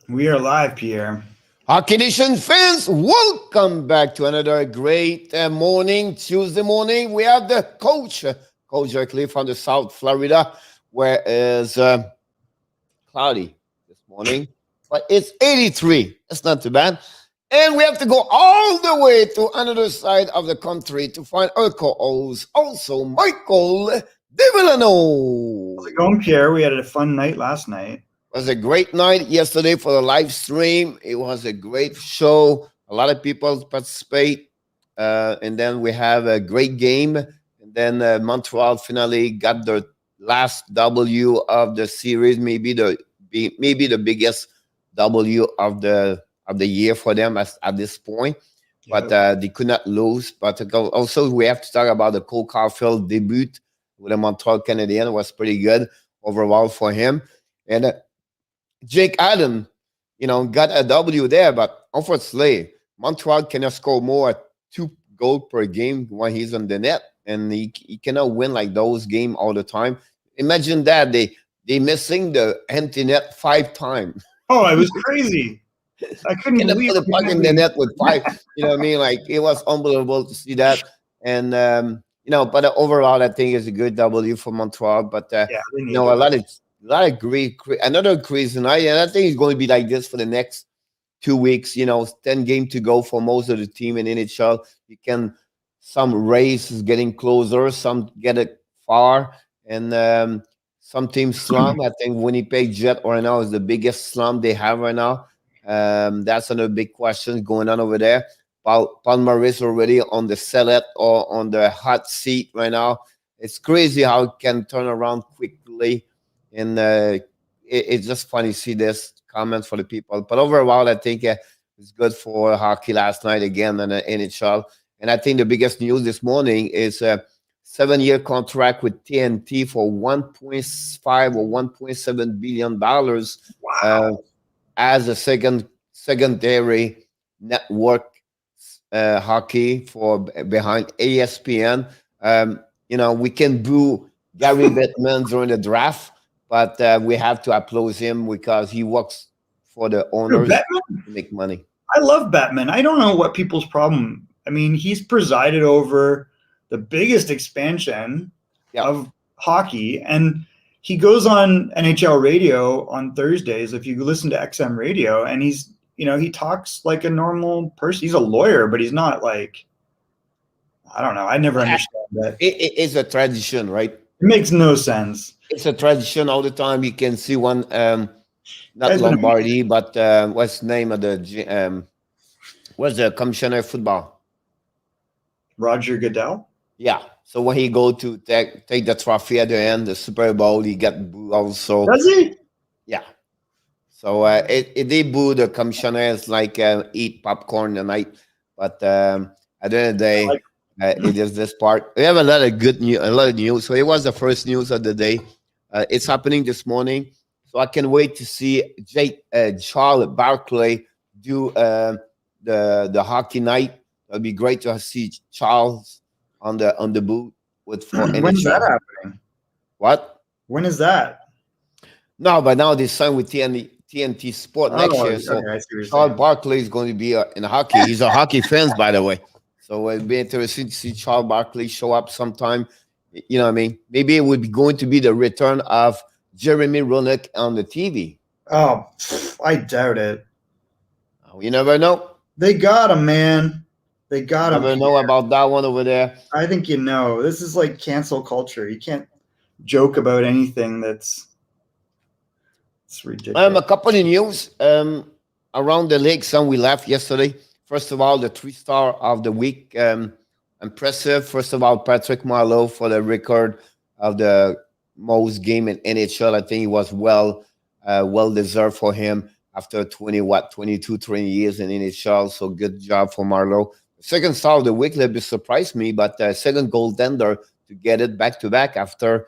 We are live, Pierre. Hockey Nation fans, welcome back to another great morning, Tuesday morning. We have the Coach directly from the South Florida, where it's cloudy this morning, but it's 83. It's not too bad. And we have to go all the way to another side of the country to find our co-host, also Michael DeVillano. How's it going, Pierre? We had a fun night last night. It was a great night yesterday for the live stream. It was a great show. A lot of people participate. And then we have a great game. And then Montreal finally got their last W of the series, maybe the biggest W of the year for them at this point. But they could not lose. But also we have to talk about the Cole Caulfield debut with the Montreal Canadiens. It was pretty good overall for him. And Jake Allen, got a W there, but unfortunately, Montreal cannot score more 2 goals per game when he's on the net, and he cannot win like those games all the time. Imagine that they missing the empty net 5 times. Oh, it was crazy. I couldn't believe put the puck in the net with 5. You know what I mean? Like, it was unbelievable to see that. And but overall, I think it's a good W for Montreal. But a lot of great, another crazy night, and I think it's going to be like this for the next 2 weeks. 10 games to go for most of the team in NHL. Some race is getting closer, some get it far, and some teams slump. I think Winnipeg Jets right now is the biggest slump they have right now. That's another big question going on over there. Paul Norris already on the select or on the hot seat right now. It's crazy how it can turn around quickly. And it's just funny to see this comment for the people. But overall, I think it's good for hockey last night again in the NHL. And I think the biggest news this morning is a 7-year contract with TNT for $1.5 or $1.7 billion. Wow. As a secondary network hockey for behind ESPN. We can boo Gary Bettman during the draft. But we have to applaud him because he works for the owners to make money. I love Batman. I don't know what people's problem. I mean, he's presided over the biggest expansion of hockey, and he goes on NHL radio on Thursdays. If you listen to XM radio, and he talks like a normal person. He's a lawyer, but he's not like, I don't know. I never understand that. It's a tradition, right? It makes no sense. It's a tradition all the time. You can see one, not Lombardi, but what's the name of what's the commissioner of football? Roger Goodell? Yeah. So when he go to take the trophy at the end, the Super Bowl, he got booed also. Does he? Yeah. So they boo the commissioners like eat popcorn tonight. But at the end of the day, it is this part. We have a lot of good news, So it was the first news of the day. It's happening this morning, so I can wait to see Charles Barkley do the hockey night. It'll be great to see Charles on the booth with for NHL. When's that happening? What? When is that? No, but now they signed with TNT Sport next year. So Charles Barkley is going to be in hockey. He's a hockey fan, by the way. So it'll be interesting to see Charles Barkley show up sometime. You know what I mean? Maybe it would be going to be the return of Jeremy Roenick on the TV. Oh, I doubt it. You never know. They got him, man. They got him. Never know about that one over there. I think this is like cancel culture. You can't joke about anything that's ridiculous. A couple of news around the league. Some we left yesterday. First of all, the 3-star of the week. Impressive. First of all, Patrick Marleau for the record of the most game in NHL. I think it was well deserved for him after 22, 20 years in NHL. So good job for Marleau. Second star of the week, that surprised me, but second goaltender to get it back to back after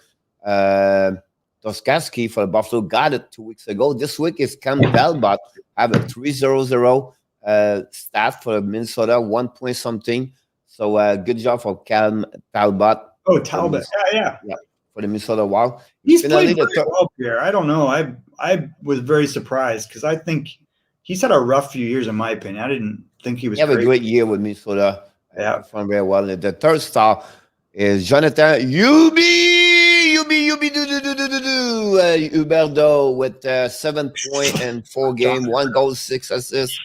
Toskaski for Buffalo got it 2 weeks ago. This week is Cam Talbot have a 3.00 stat for Minnesota, 1 point something. So good job for Cam Talbot. Oh, Talbot. Yeah. For the Minnesota Wild. He's played very well here. I don't know. I was very surprised because I think he's had a rough few years, in my opinion. I didn't think he was. He had a great year with Minnesota. Yeah, performed very well. The third star is Jonathan Huberdeau with 7 points and 4 games, 1 goal, 6 assists.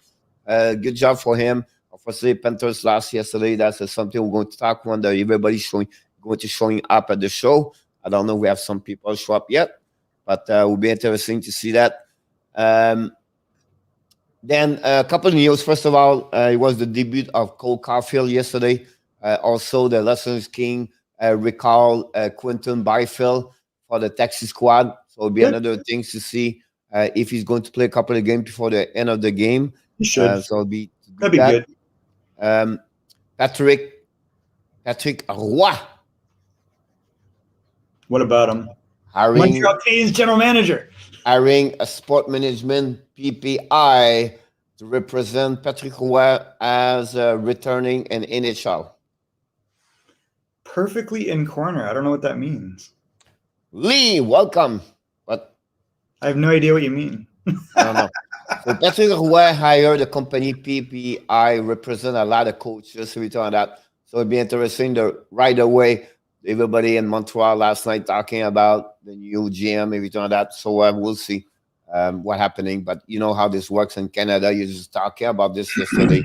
Good job for him. Obviously, Panthers lost yesterday. That's something we're going to talk about. Everybody's showing up at the show. I don't know if we have some people show up yet, but it will be interesting to see that. Then a couple of news. First of all, it was the debut of Cole Caulfield yesterday. Also, the Lessons King recall Quinton Byfield for the Texas squad. So it'll be another thing to see if he's going to play a couple of games before the end of the game. He should. So it'll be that'd be good. Patrick Roy. What about him? Montreal Canadiens general manager. Hiring a sport management PPI to represent Patrick Roy as returning in NHL. Perfectly in corner. I don't know what that means. Lee, welcome. But I have no idea what you mean. I don't know. So Patrick Roy hired the company PPI, represent a lot of coaches, so we talk that. So it'd be interesting to right away. Everybody in Montreal last night talking about the new GM, everything like that. So we'll see what's happening. But you know how this works in Canada. You just talking about this yesterday.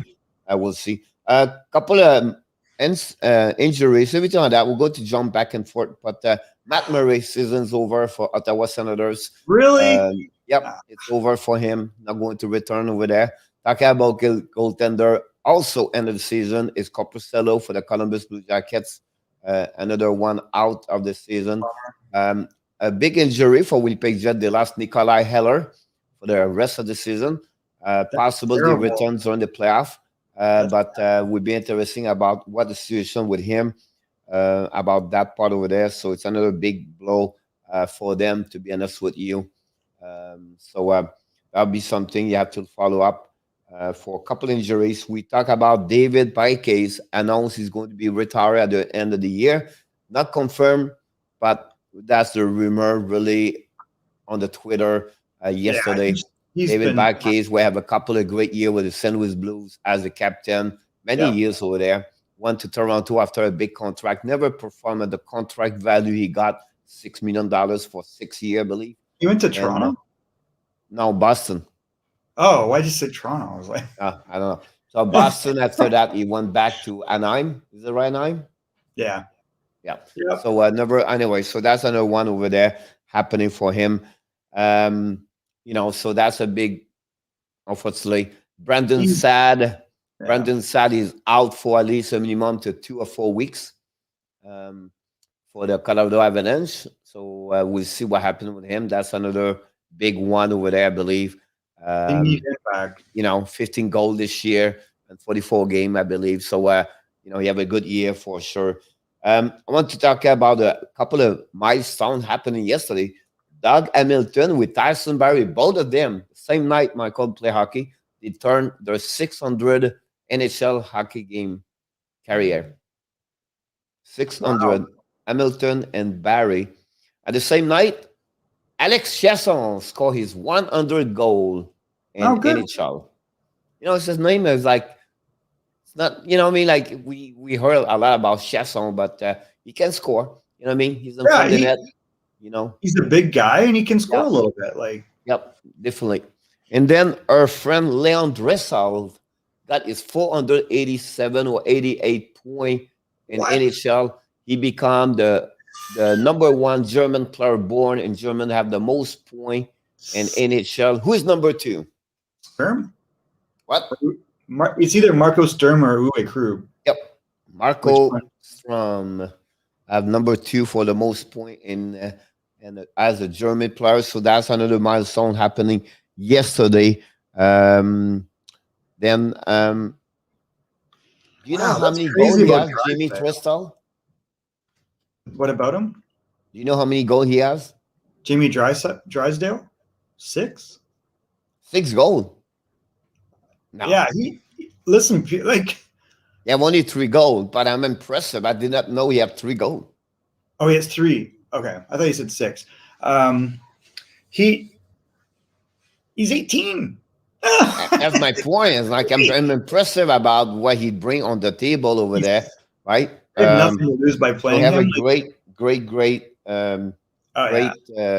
We'll see. A couple of injuries, everything like that. We're going to jump back and forth. But Matt Murray season's over for Ottawa Senators. Really? Yep, it's over for him. Not going to return over there. Talking about goaltender, also end of the season is Corpuscello for the Columbus Blue Jackets. Another one out of the season. A big injury for Winnipeg Jets. They lost Nikolai Heller for the rest of the season. Possibly returns during the playoff. But would be interesting about what the situation with him, about that part over there. So it's another big blow for them, to be honest with you. So that'll be something you have to follow up. For a couple injuries, we talk about David Paquet's announced he's going to be retired at the end of the year. Not confirmed, but that's the rumor really on the Twitter yesterday. Yeah, David Paquet will have a couple of great years with the St. Louis Blues as the captain. Many years over there. Went to Toronto after a big contract. Never performed at the contract value he got, $6 million for 6 years, I believe. He went to Toronto? No, Boston. Oh, why did you say Toronto? I was like, I don't know. So Boston, after that, he went back to Anaheim. Is it right, Anaheim? Yeah. Yep. So anyway, so that's another one over there happening for him. So that's a big, unfortunately. Brandon Saad is out for at least a minimum to 2 or 4 weeks for the Colorado Avalanche. So we'll see what happens with him. That's another big one over there, I believe. They need him back. 15 goals this year and 44 games, I believe. So, he have a good year for sure. I want to talk about a couple of milestones happening yesterday. Doug Hamilton with Tyson Barrie, both of them, same night, Michael, play hockey. They turned their 600 NHL hockey game career. 600. Wow. Hamilton and Barrie. At the same night, Alex Chiasson scored his 100 goal in NHL. His name is like, it's not, like we heard a lot about Chiasson, but he can score. You know what I mean? He's in front of the net. He's a big guy and he can score a little bit. Yep, definitely. And then our friend Leon Draisaitl got his 487 or 88 point in NHL. He became the number one German player born in Germany have the most point in NHL. Who is number 2? Sturm? What? It's either Marco Sturm or Uwe Krug. Yep. Marco Sturm have number 2 for the most point in as a German player. So that's another milestone happening yesterday. Do you know how many goals he has, Jamie Draisaitl? What about him? Do you know how many goals he has? Jamie Drysdale? 6? 6 goals. No. Yeah, listen, He have only 3 goals, but I'm impressive. I did not know he had 3 goals. Oh, he has 3. Okay, I thought you said 6. He's 18. That's my point. It's like I'm impressive about what he bring on the table over there, right? Nothing to lose by playing have him. A great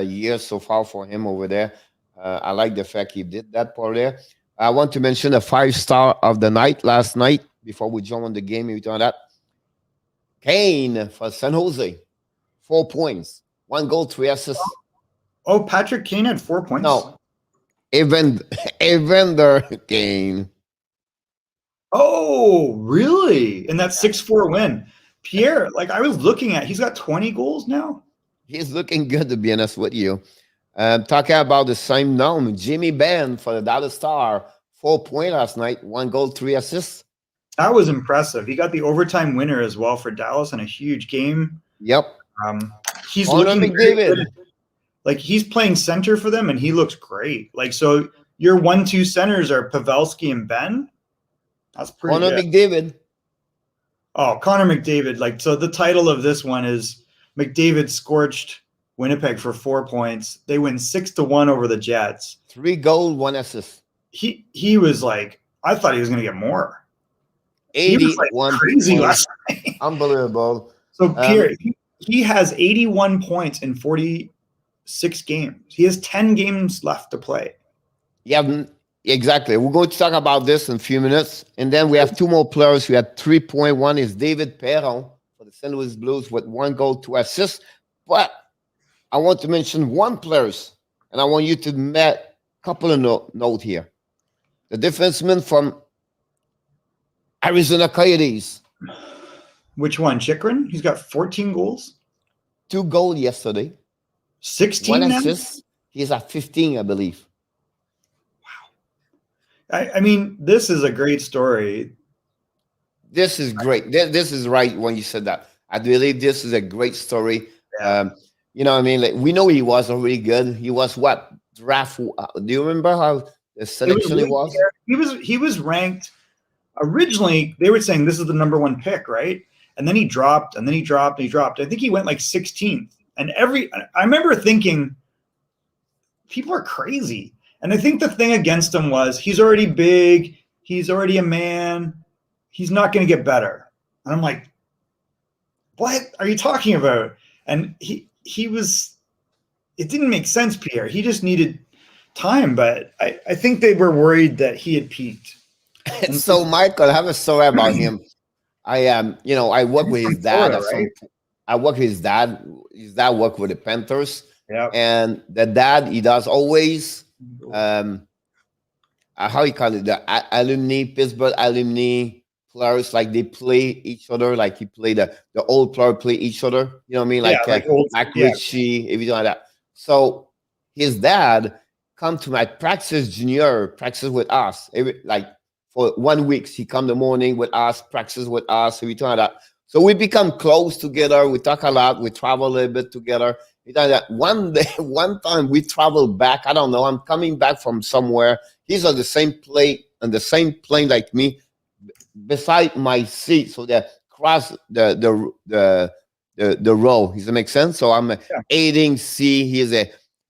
year so far for him over there. I like the fact he did that part there. I want to mention a 5-star of the night last night before we jump on the game. We talk that Kane for San Jose, 4 points, 1 goal, 3 assists. Oh, Patrick Kane had 4 points. No, Evander Kane. Oh, really? And that 6-4 win. Pierre, like I was looking at, he's got 20 goals now. He's looking good, to be honest with you. Talking about the same name, Jimmy Benn for the Dallas Star, 4 points last night, 1 goal, 3 assists. That was impressive. He got the overtime winner as well for Dallas in a huge game. Yep. He's looking McDavid. Like he's playing center for them, and he looks great. Like so, your 1-2 centers are Pavelski and Ben. That's pretty good. McDavid. Oh, Connor McDavid. Like so, the title of this one is McDavid scorched Winnipeg for 4 points. They win 6-1 over the Jets. 3 goals, 1 assist. He was like, I thought he was going to get more. 81 crazy last night. Unbelievable. So Pierre, he has 81 points in 46 games. He has 10 games left to play. Yeah, exactly. We're going to talk about this in a few minutes. And then we have 2 more players who had 3 points. One is David Perron for the St. Louis Blues with 1 goal, 2 assists. But I want to mention 1 player, and I want you to make a couple of notes here. The defenseman from Arizona Coyotes. Which one? Chychrun? He's got 14 goals. 2 goals yesterday. 16 1 now? assist. He's at 15, I believe. Wow. I mean, this is a great story. This is great. This is right when you said that. I believe this is a great story. Yeah. You know what I mean? Like, we know he was already good. He was what? Draft. Do you remember how the selection was? He was ranked. Originally, they were saying this is the #1 pick, right? And then he dropped, and then he dropped, and he dropped. I think he went like 16th. And I remember thinking, people are crazy. And I think the thing against him was he's already big. He's already a man. He's not going to get better. And I'm like, what are you talking about? And he was, it didn't make sense, Pierre. He just needed time. But I think they were worried that he had peaked. And so, Michael, I have a story about him. I work with his dad. Right? I work with his dad. His dad worked with the Panthers. Yeah. And the dad, he does always, how you call it, the alumni, Pittsburgh alumni players, like they play each other, like he play the old player play each other. You know what I mean? Like Richie, everything like that. So his dad come to my practice with us. For 1 week, he come the morning with us, practice with us, everything like that. So we become close together. We talk a lot. We travel a little bit together. One day, one time we travel back. I don't know. I'm coming back from somewhere. He's on the same plane like me, beside my seat. So they cross the row. Does that make sense? So I'm 8ing C. He's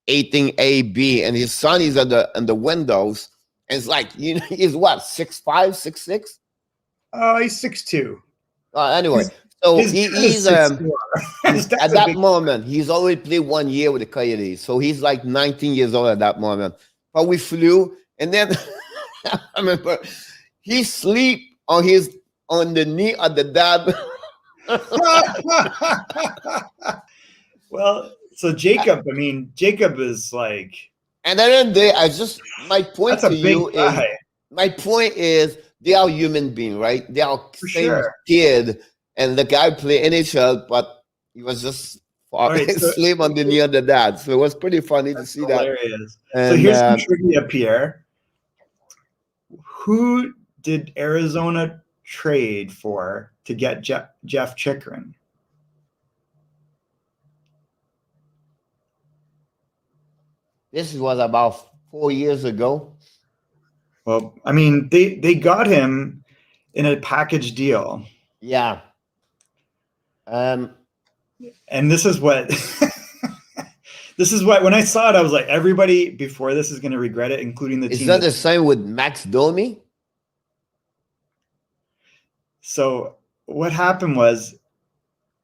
8ing A, B, and his son is in the windows. And it's like, he's what, 6'5", 6'6"? He's 6'2". Anyway, so he's at that moment, he's already played 1 year with the Coyotes. So he's like 19 years old at that moment. But we flew, and then I remember he sleep on the knee of the dad. Well, so Jacob is like. And then my point to you is they are human beings, right? They are same kid, and the guy play NHL, but he was just asleep on the knee of the dad. So it was pretty funny to see hilarious. That. So here's some trivia, Pierre. Who did Arizona trade for to get Jeff Chychrun? This was about 4 years ago. Well, I mean, they got him in a package deal. This is what, when I saw it, I was like, everybody before this is going to regret it, including the team. Is that the same with Max Domi? So what happened was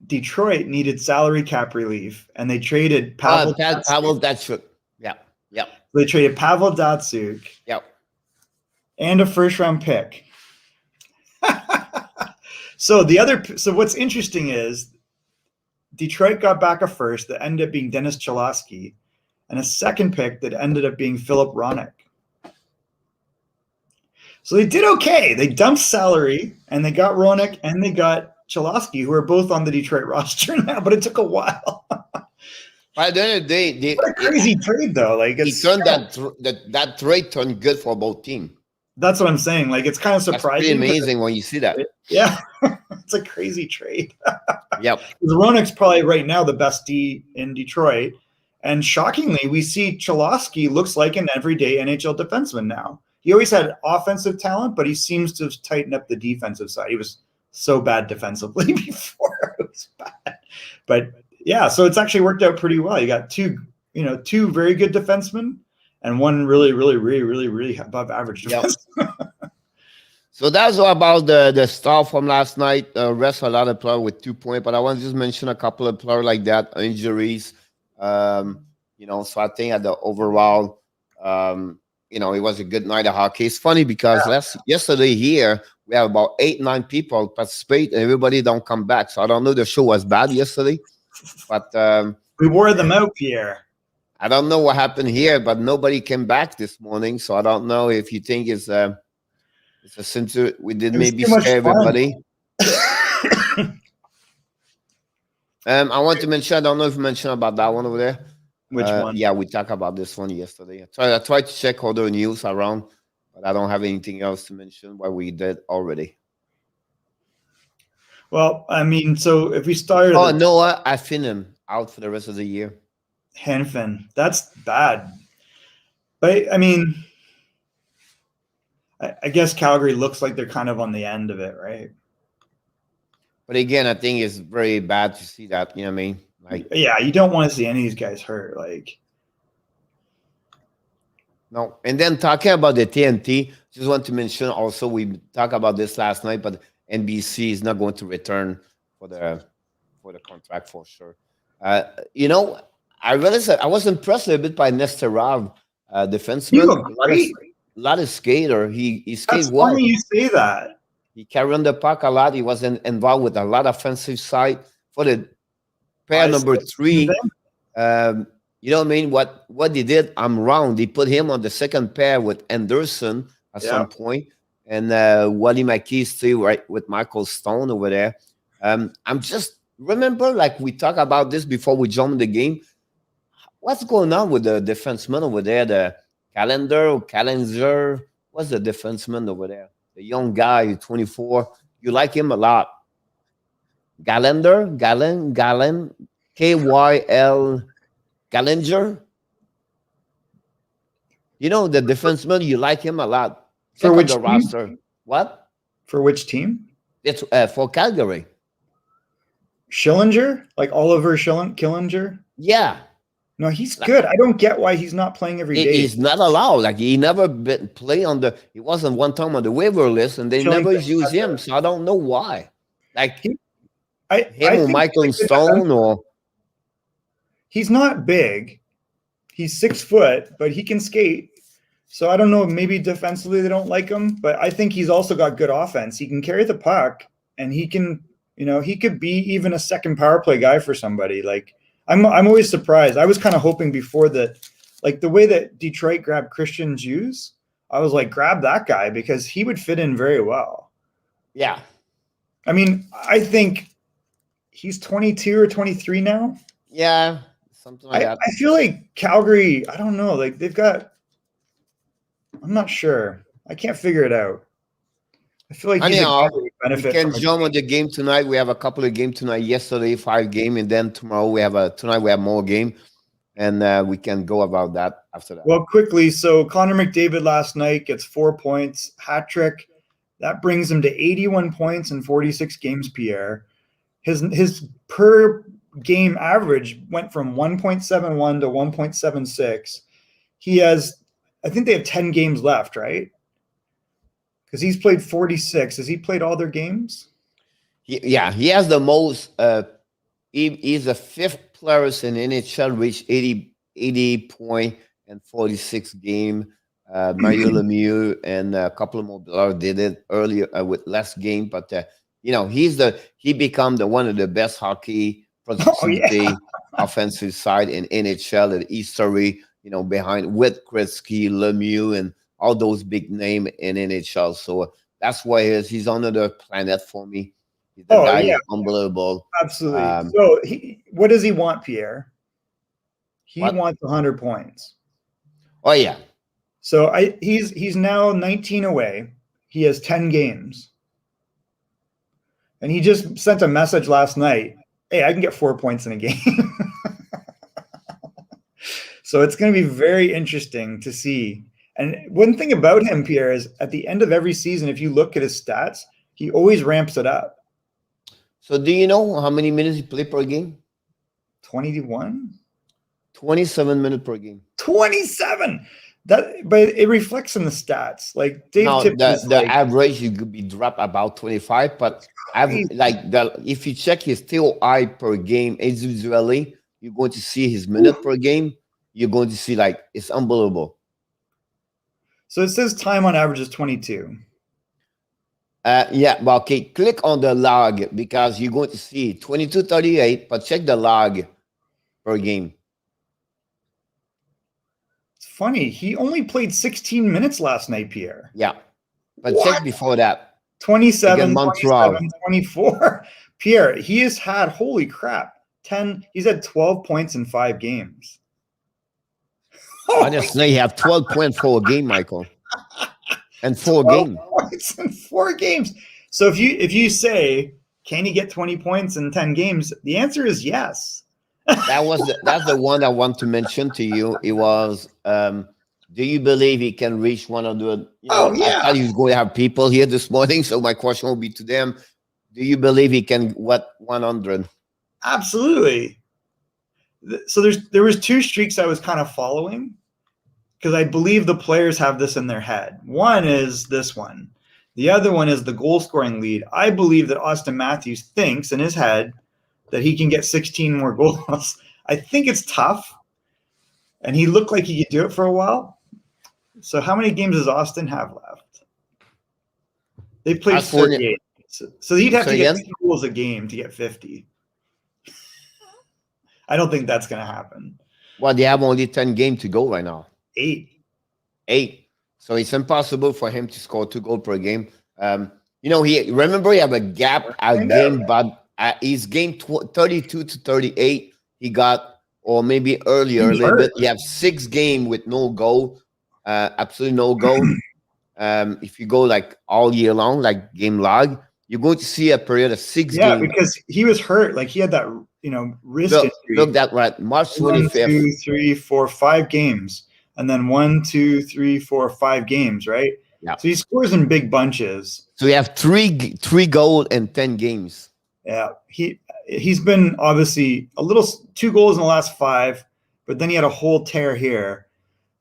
Detroit needed salary cap relief, and they traded Pavel Datsyuk. Yeah. They traded Pavel Datsyuk. Yep. And a first-round pick. So what's interesting is Detroit got back a first that ended up being Dennis Cholowski, and a second pick that ended up being Philip Hronek. So they did okay. They dumped salary, and they got Hronek, and they got Cholowski, who are both on the Detroit roster now, but it took a while. By the end of the day, what a crazy trade, though. Like, that trade turned good for both teams. That's what I'm saying. Like, it's kind of surprising. It's pretty amazing when you see that. Yeah, it's a crazy trade. Yep. Hronek's probably right now the best D in Detroit, and shockingly, we see Cholowski looks like an everyday NHL defenseman now. He always had offensive talent, but he seems to have tightened up the defensive side. He was so bad defensively before. It was bad. But yeah, so it's actually worked out pretty well. You got two very good defensemen and one really above average defenseman. Yep. So that's all about the stuff from last night. Rest a lot of players with 2 points, but I want to just mention a couple of players like that, injuries. So I think at the overall, it was a good night of hockey. It's funny because yesterday here, we have about 8-9 people participate, and everybody don't come back. So I don't know, the show was bad yesterday, but we wore them out, Pierre. I don't know what happened here, but nobody came back this morning. So I don't know if you think it's a censor. We did maybe scare everybody. I want to mention, I don't know if you mentioned about that one over there. Which one? Yeah, we talked about this one yesterday. I tried to check other news around, but I don't have anything else to mention what we did already. Well, I mean, so if we started... Oh, Noah Afinen out for the rest of the year. Hanfin. That's bad. But, I mean, I guess Calgary looks like they're kind of on the end of it, right? But again, I think it's very bad to see that, you know what I mean? Like, yeah, you don't want to see any of these guys hurt. Like, no. And then talking about the TNT, just want to mention also, we talked about this last night, but NBC is not going to return for the contract for sure. I realized that I was impressed a bit by Nesterov, defenseman. A lot of skater. He skates well. That's funny you say that. He carried on the puck a lot. He was involved with a lot of offensive side for the pair number 3. You know what I mean? What they did, I'm wrong. They put him on the second pair with Anderson at some point, and Wally McKee still right with Michael Stone over there. I'm just remember, like we talked about this before we jumped the game. What's going on with the defenseman over there? The Calendar. What's the defenseman over there? The young guy, 24. You like him a lot. Galen, K-Y-L, Gallinger. You know, the defenseman, you like him a lot. For which the roster? What? For which team? It's for Calgary. Schillinger? Like Oliver Killinger? Yeah. No, he's good. I don't get why he's not playing every day. He's not allowed. Like, he never been play on the. He wasn't one time on the waiver list, and they never use him. So I don't know why. Like him or Michael Stone, or he's not big. He's 6 foot, but he can skate. So I don't know. Maybe defensively they don't like him, but I think he's also got good offense. He can carry the puck, and he can. He could be even a second power play guy for somebody. Like. I'm always surprised. I was kind of hoping before that, like the way that Detroit grabbed Christian Hughes, I was like, grab that guy because he would fit in very well. Yeah. I mean, I think he's 22 or 23 now. Yeah, something like that. I feel like Calgary, I don't know, like they've got, I'm not sure. I can't figure it out. I feel like we can jump on the game tonight. We have a couple of games tonight. Yesterday, 5 games, and then tomorrow tonight we have more game, and we can go about that after that. Well, quickly, so Connor McDavid last night gets 4 points, hat trick. That brings him to 81 points in 46 games, Pierre. His per game average went from 1.71 to 1.76. He has, I think they have 10 games left, right? Because he's played 46. Has he played all their games? He has the most. He's the fifth player in NHL reached 80 point and 46 game. Mario Lemieux and a couple of more players did it earlier with less game, but he become one of the best hockey productivity offensive side in NHL and history. Behind with Gretzky, Lemieux, and all those big names in NHL. So that's why he's on another planet for me. The guy is unbelievable. Absolutely. So what does he want, Pierre? He wants 100 points. Oh yeah. So he's now 19 away. He has 10 games. And he just sent a message last night. Hey, I can get 4 points in a game. So it's going to be very interesting to see. And one thing about him, Pierre, is at the end of every season, if you look at his stats, he always ramps it up. So do you know how many minutes he played per game? 21? 27 minutes per game. 27! But it reflects in the stats. Like Dave the average you could be dropped about 25, but if you check his TOI per game individually, you're going to see his minute per game. You're going to see it's unbelievable. So it says time on average is 22. Okay. Click on the log because you're going to see 22:38, but check the log per game. Funny, he only played 16 minutes last night, Pierre. Yeah, but check before that. 27, Montreal. 24. Pierre, he has had, holy crap, 10. He's had 12 points in 5 games. Honestly, he have 12 points for a game, Michael, and 4 games. Points in 4 games. So if you say, can he get 20 points in 10 games? The answer is yes. That's the one I want to mention to you. It was, do you believe he can reach 100? I thought he was going to have people here this morning, so my question will be to them: do you believe he can 100? Absolutely. So there was 2 streaks I was kind of following because I believe the players have this in their head. One is this one. The other one is the goal scoring lead. I believe that Austin Matthews thinks in his head that he can get 16 more goals. I think it's tough. And he looked like he could do it for a while. So how many games does Austin have left? They played 4 games. So he'd have to get 2 goals a game to get 50. I don't think that's going to happen. Well, they have only 10 games to go right now. 8. So it's impossible for him to score 2 goals per game. He have a gap at game, but his game 32 to 38, he got, or maybe earlier a little bit. He have 6 games with no goal, absolutely no goal. If you go all year long, game log, you're going to see a period of 6 games. Yeah, because he was hurt. He had that wrist injury. Look that right, March 25th. 1, 2, 3, 4, 5 games, and then 1, 2, 3, 4, 5 games, right? Yeah. So he scores in big bunches. So he have 3 goals in 10 games. Yeah, he's been obviously 2 goals in the last 5, but then he had a whole tear here.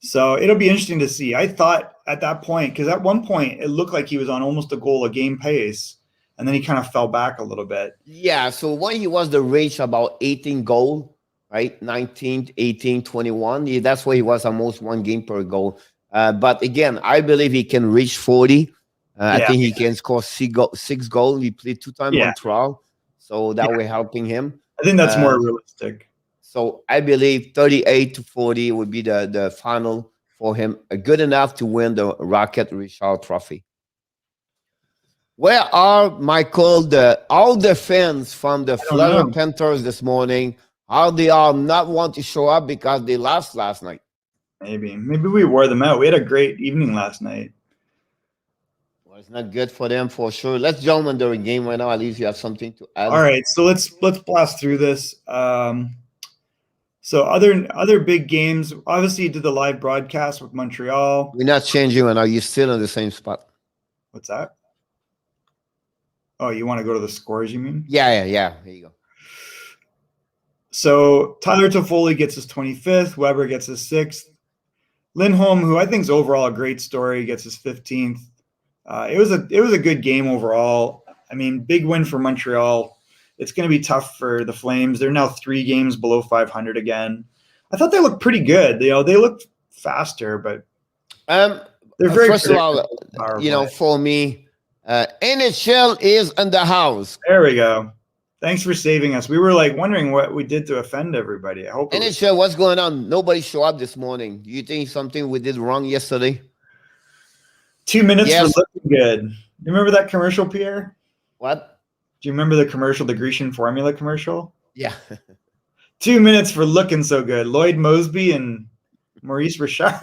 So it'll be interesting to see. I thought at that point, because at one point it looked like he was on almost a goal a game pace, and then he kind of fell back a little bit. Yeah, so when he was the range about 18 goal, right? 19, 18, 21. That's where he was almost 1 game per goal. But again, I believe he can reach 40. I think he can score 6 goals. He played 2 times Montreal. So that way helping him. I think that's more realistic. So I believe 38 to 40 would be the final for him. Good enough to win the Rocket Richard Trophy. Where are, Michael, all the fans from the Florida Panthers this morning? How they all not want to show up because they lost last night? Maybe we wore them out. We had a great evening last night. Well, it's not good for them for sure. Let's jump into the game right now. At least you have something to add. All right, so let's blast through this. So other big games. Obviously, you did the live broadcast with Montreal. We're not changing right now. You're still in the same spot. What's that? Oh, you want to go to the scores, you mean? Yeah. Here you go. So Tyler Toffoli gets his 25th. Weber gets his 6th. Lindholm, who I think is overall a great story, gets his 15th. It was a good game overall. I mean, big win for Montreal. It's going to be tough for the Flames. They're now 3 games below 500 again. I thought they looked pretty good. They looked faster, but they're very first of all, for me, NHL is in the house. There we go. Thanks for saving us. We were wondering what we did to offend everybody. I hope NHL, what's going on? Nobody showed up this morning. Do you think something we did wrong yesterday? 2 minutes for looking good. You remember that commercial, Pierre? What? Do you remember the commercial, the Grecian formula commercial? Yeah. 2 minutes for looking so good. Lloyd Mosby and Maurice Richard.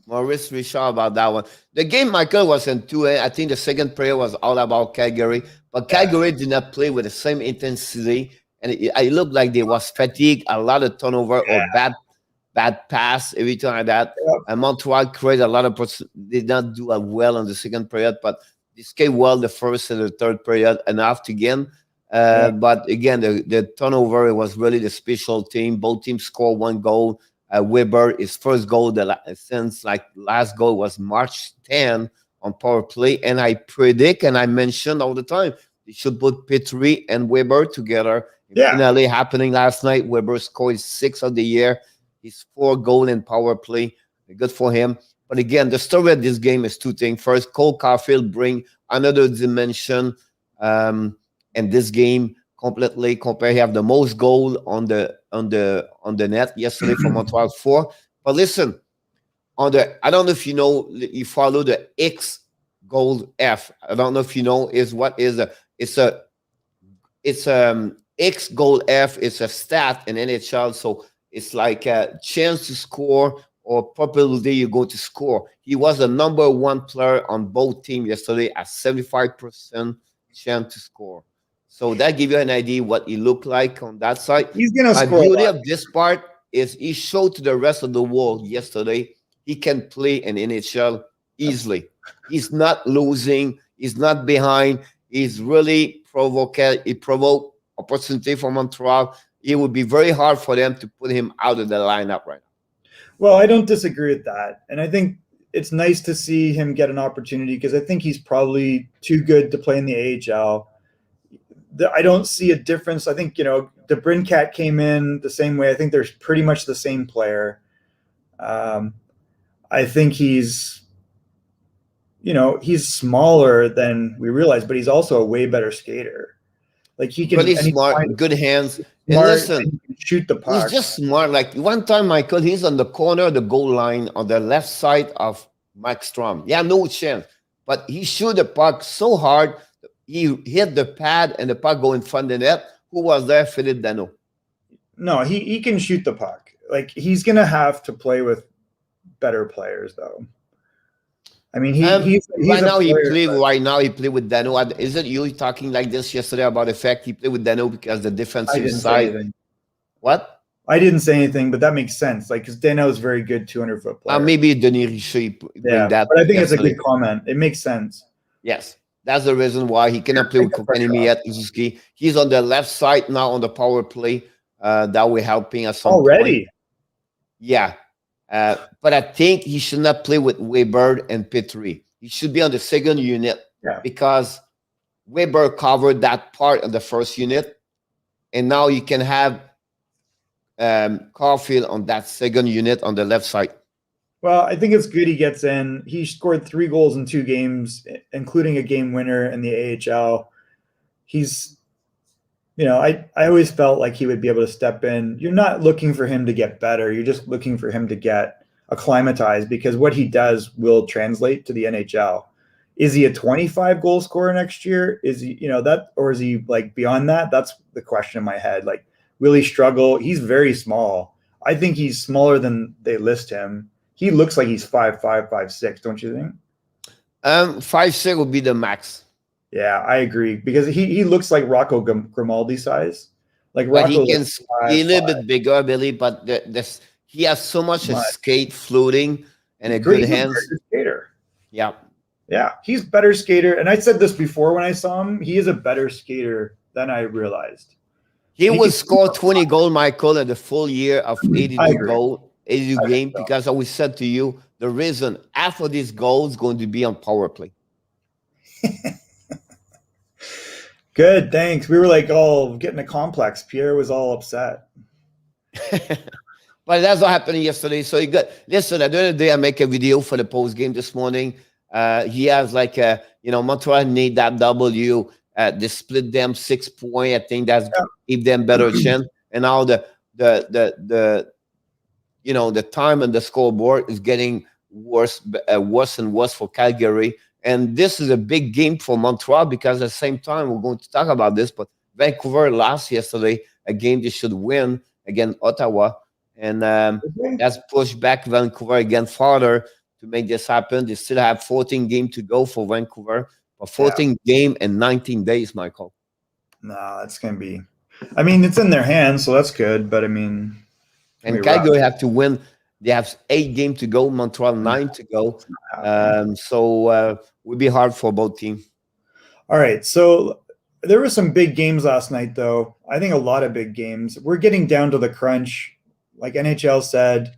Maurice Richard about that one. The game, Michael, was in 2. I think the second period was all about Calgary. But Calgary did not play with the same intensity. And it looked like they was fatigued, a lot of turnover or bad pass, everything like that. Yep. And Montreal created a lot of did not do well in the second period, but they skated well the first and the third period enough to gain. But again, the turnover was really the special team. Both teams scored 1 goal. Weber, his first goal since last goal was March 10 on power play. And I predict, and I mentioned all the time, they should put Petrie and Weber together. Finally happening last night. Weber scored 6 of the year. He's 4 goals in power play. Good for him. But again, the story of this game is 2 things. First, Cole Caulfield bring another dimension in this game completely. He have the most goal on the net yesterday for Montreal 4. But listen, I don't know if you follow the X goal F. I don't know if you know it's X goal F. It's a stat in NHL, so it's like a chance to score or probability you're going to score. He was the number 1 player on both teams yesterday at 75% chance to score. So that gives you an idea what he looked like on that side. He's going to score. The beauty of this part is he showed to the rest of the world yesterday he can play in NHL easily. He's not losing. He's not behind. He's really He provoked opportunity for Montreal. It would be very hard for them to put him out of the lineup right now. Well, I don't disagree with that. And I think it's nice to see him get an opportunity because I think he's probably too good to play in the AHL. I don't see a difference. I think, DeBrincat came in the same way. I think they're pretty much the same player. I think he's smaller than we realize, but he's also a way better skater. He can really smart, good hands. And listen, shoot the puck. He's just smart. One time, Michael, he's on the corner of the goal line on the left side of Mike Strom. Yeah, no chance. But he shoot the puck so hard, he hit the pad and the puck go in front of the net. Who was there? Philippe Danault. No, he can shoot the puck. He's going to have to play with better players, though. I mean, he's right now he played with Danault. Is it you talking like this yesterday about the fact he played with Danault because the defensive side? What? I didn't say anything, but that makes sense. Because Danault is very good 200-foot player. Maybe Denis Richer. That, but I think it's a good comment. It makes sense. Yes, that's the reason why he cannot play with Kotkaniemi yet. He's on the left side now on the power play. That we're helping us already. Yeah. But I think he should not play with Weber and Petrie. He should be on the second unit because Weber covered that part of the first unit. And now you can have Caulfield on that second unit on the left side. Well, I think it's good he gets in. He scored 3 goals in 2 games, including a game winner in the AHL. He's, I always felt like he would be able to step in. You're not looking for him to get better. You're just looking for him to get acclimatized because what he does will translate to the NHL. Is he a 25 goal scorer next year? Is he, or is he beyond that? That's the question in my head. Will he struggle? He's very small. I think he's smaller than they list him. He looks like he's 5'5", 5'6", don't you think? 5'6" would be the max. Yeah, I agree because he looks like Rocco Grimaldi size. But he can be a little bit bigger, Billy. But he has so much skate, floating, and a good hands. Skater. Yeah, he's better skater. And I said this before when I saw him. He is a better skater than I realized. He will score 20 goals, Michael, in the full year of 82 goals, 82 games, because I always said to you, the reason half of these goals is going to be on power play. Good, thanks. We were like all getting a complex. Pierre was all upset. But that's what happened yesterday. So you got, listen, at the end of the day, I make a video for the post game this morning. He has like Montreal need that W. They split them 6 points. I think that's give them better chance. And now the time on the scoreboard is getting worse and worse for Calgary. And this is a big game for Montreal because at the same time, we're going to talk about this, but Vancouver lost yesterday, a game they should win against Ottawa. And that's pushed back Vancouver again farther to make this happen. They still have 14 games to go for Vancouver, but 14 game in 19 days, Michael. No, that's going to be, I mean, it's in their hands, so that's good, but I mean. And Calgary have to win. They have 8 games to go, Montreal 9 to go. So would be hard for both teams. All right, so there were some big games last night, though. I think a lot of big games. We're getting down to the crunch. Like NHL said,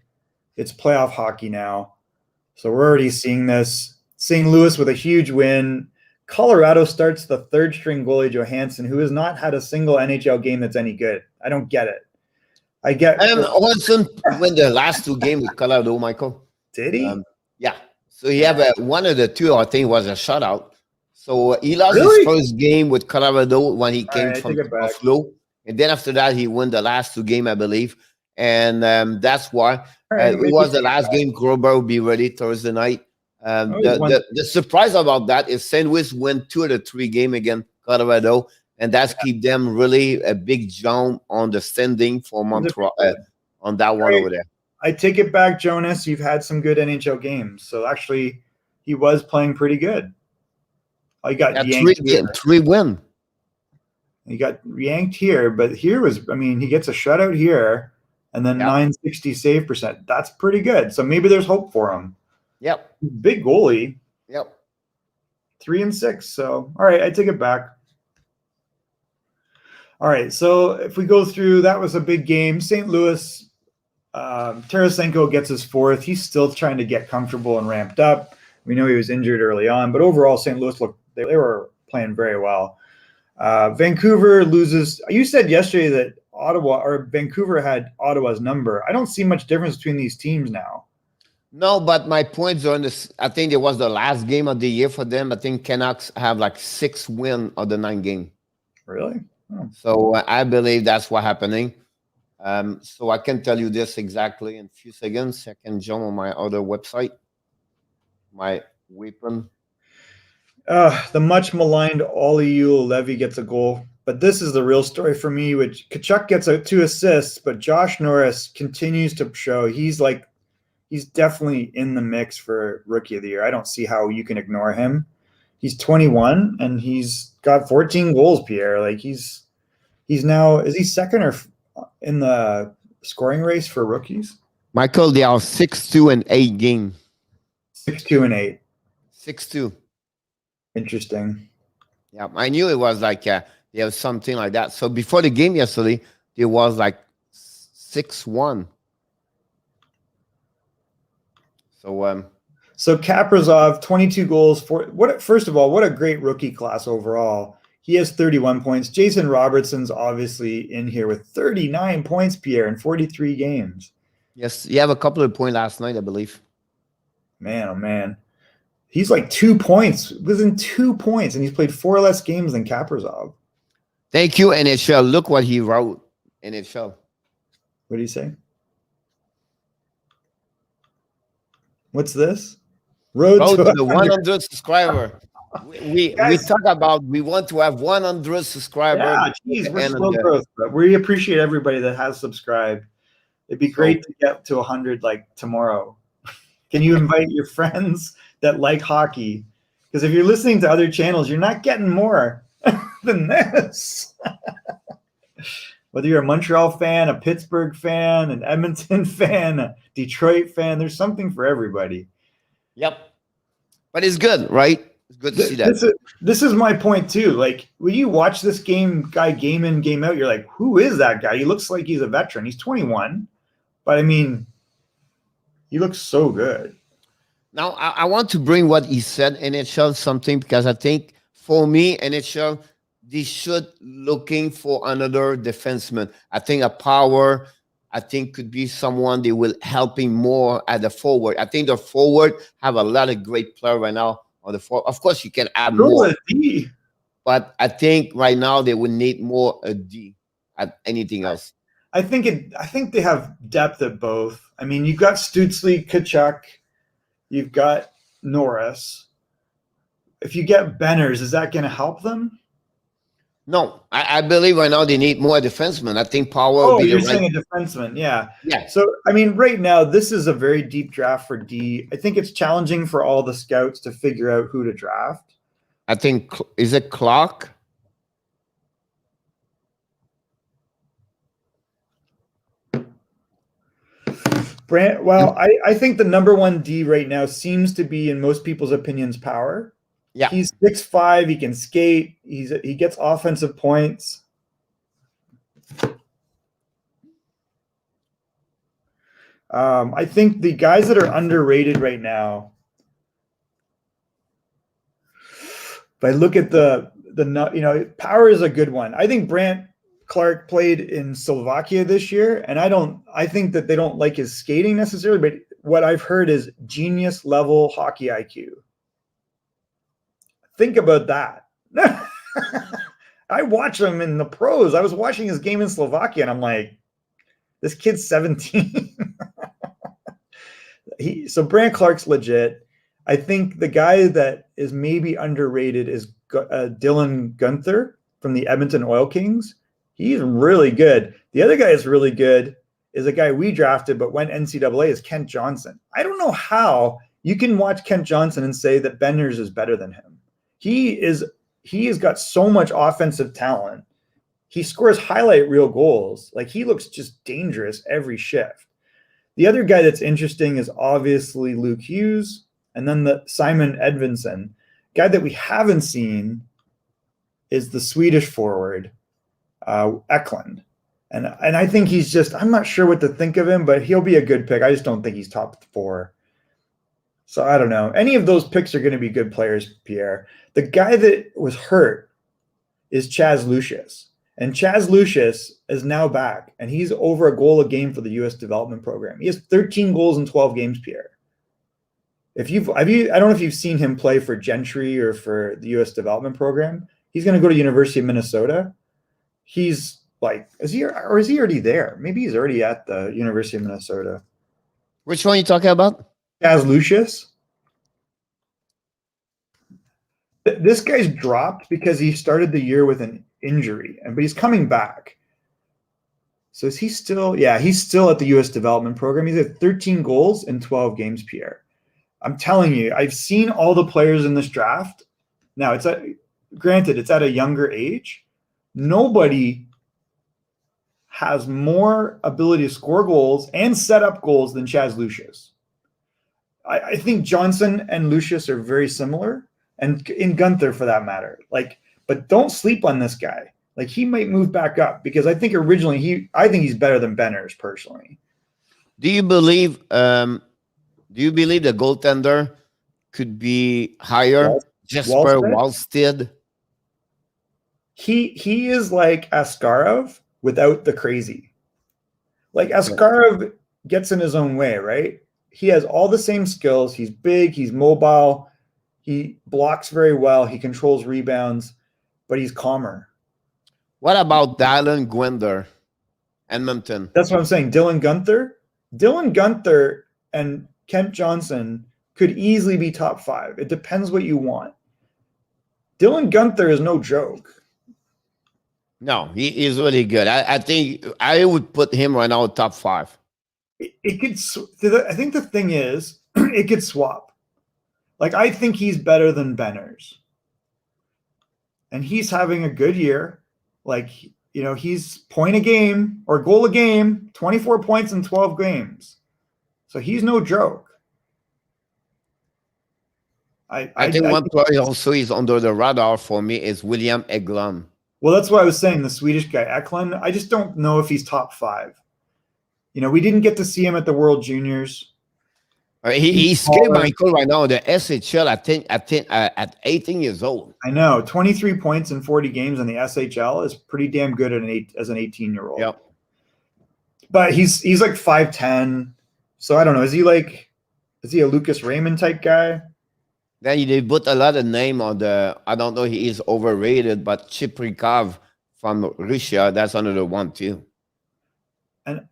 it's playoff hockey now. So we're already seeing this. St. Louis with a huge win. Colorado starts the third-string goalie Johansson, who has not had a single NHL game that's any good. I don't get it. And Johansson won the last 2 games with Colorado, Michael. Did he? Yeah. So he have one of the 2, I think, was a shutout. So he lost his first game with Colorado when he came from Buffalo. And then after that, he won the last 2 games, I believe. And that's why it was the last game. Grober will be ready Thursday night. The surprise about that is St. Louis win 2 of the 3 games against Colorado, and that's keep them really a big jump on the standing for Montreal on that one over there. I take it back, Jonas. You've had some good NHL games, so actually, he was playing pretty good. I got 3 win. He got yanked here, but here was, I mean, he gets a shutout here. And then 960 save percent. That's pretty good. So maybe there's hope for him. Yep. Big goalie. Yep. 3-6. So, all right, I take it back. All right, so if we go through, that was a big game. St. Louis, Tarasenko gets his 4th. He's still trying to get comfortable and ramped up. We know he was injured early on, but overall, St. Louis they were playing very well. Vancouver loses. You said yesterday that Ottawa or Vancouver had Ottawa's number. I don't see much difference between these teams now. No, but my points on this, I think it was the last game of the year for them. I think Canucks have like 6 wins of the 9 games. Really? Oh. So I believe that's what's happening. So I can tell you this exactly in a few seconds. I can jump on my other website, my weapon. The much maligned Ollie Levy gets a goal. But this is the real story for me, which Tkachuk gets 2 assists, but Josh Norris continues to show he's definitely in the mix for Rookie of the Year. I don't see how you can ignore him. He's 21 and he's got 14 goals, Pierre. Like he's now, is he second or in the scoring race for rookies? Michael, they are 6-2 and 8 games. 6-2 and 8. 6-2. Interesting. Yeah, I knew it was like there was something like that. So before the game yesterday, it was like 6-1. So Kaprizov, 22 goals. First of all, what a great rookie class overall. He has 31 points. Jason Robertson's obviously in here with 39 points, Pierre, in 43 games. Yes, you have a couple of points last night, I believe. Man, oh man. He's like 2 points, within 2 points, and he's played 4 less games than Kaprizov. Thank you, NHL. Look what he wrote, NHL. What did he say? What's this? Road to the 100 subscriber. We talk about we want to have 100 subscribers. Yeah, geez, we're slow growth, but we appreciate everybody that has subscribed. It'd be great to get to 100 like tomorrow. Can you invite your friends that like hockey? Because if you're listening to other channels, you're not getting more than this. Whether you're a Montreal fan, a Pittsburgh fan, an Edmonton fan, a Detroit fan, there's something for everybody. Yep. But it's good, right? It's Good to see that. This is my point too. Like when you watch this guy game in, game out, you're like, who is that guy? He looks like he's a veteran. He's 21, but I mean, he looks so good. Now, I want to bring what he said, NHL, something, because I think for me, NHL, they should looking for another defenseman. I think a power, I think could be someone they will helping more at the forward. I think the forward have a lot of great players right now on the forward. Of course, you can add more. D. But I think right now they would need more a D at anything else. I think they have depth at both. I mean, you've got Stützle, Tkachuk, you've got Norris. If you get Benners, is that going to help them? No, I believe right now they need more defensemen. I think Power will be you're saying a defenseman, yeah. Yeah. So, I mean, right now, this is a very deep draft for D. I think it's challenging for all the scouts to figure out who to draft. I think, is it Clark? Well, I think the number one D right now seems to be, in most people's opinions, Power. Yeah, he's 6'5". He can skate. He gets offensive points. I think the guys that are underrated right now. If I look at Power is a good one. I think Brandt Clark played in Slovakia this year, and I think that they don't like his skating necessarily, but what I've heard is genius level hockey IQ. Think about that. I watch him in the pros. I was watching his game in Slovakia, and I'm like, this kid's 17. So Brandt Clark's legit. I think the guy that is maybe underrated is Dylan Guenther from the Edmonton Oil Kings. He's really good. The other guy is really good is a guy we drafted but went NCAA is Kent Johnson. I don't know how you can watch Kent Johnson and say that Benners is better than him. He has got so much offensive talent. He scores highlight reel goals. Like, he looks just dangerous every shift. The other guy that's interesting is obviously Luke Hughes, and then the Simon Edvinsson. Guy that we haven't seen is the Swedish forward, Eklund. And I think he's just, I'm not sure what to think of him, but he'll be a good pick. I just don't think he's top 4. So I don't know. Any of those picks are going to be good players, Pierre. The guy that was hurt is Chaz Lucius. And Chaz Lucius is now back, and he's over a goal a game for the U.S. development program. He has 13 goals in 12 games, Pierre. I don't know if you've seen him play for Gentry or for the U.S. development program. He's going to go to University of Minnesota. He's like, is he already there? Maybe he's already at the University of Minnesota. Which one are you talking about? Chaz Lucius. This guy's dropped because he started the year with an injury, but he's coming back. So is he still? Yeah, he's still at the U.S. development program. He's at 13 goals in 12 games, Pierre. I'm telling you, I've seen all the players in this draft. Now, granted, it's at a younger age. Nobody has more ability to score goals and set up goals than Chaz Lucius. I think Johnson and Lucius are very similar, and in Guenther for that matter. But don't sleep on this guy. Like, he might move back up because I think originally I think he's better than Benners personally. Do you believe the goaltender could be higher? Jesper Wallstedt? He is like Askarov without the crazy. Like, Askarov gets in his own way, right? He has all the same skills. He's big, he's mobile, he blocks very well, he controls rebounds, but he's calmer. What about Dylan Guenther, Edmonton? That's what I'm saying. Dylan Guenther and Kent Johnson could easily be top 5. It depends what you want. Dylan Guenther is no joke. No, he is really good. I think I would put him right now top 5. It could. I think the thing is, it could swap. Like, I think he's better than Benners, and he's having a good year. Like, he's point a game or goal a game, 24 points in 12 games. So he's no joke. I think one player also is under the radar for me is William Eklund. Well, that's what I was saying. The Swedish guy Eklund. I just don't know if he's top 5. You know, we didn't get to see him at the World Juniors. He's skipping Michael right now. The SHL, I think at 18 years old. I know 23 points in 40 games in the SHL is pretty damn good as an 18-year-old. Yep. But he's like 5'10". So I don't know. Is he a Lucas Raymond type guy? Then they put a lot of name on the. I don't know. He is overrated, but Chiprikov from Russia. That's another one too. And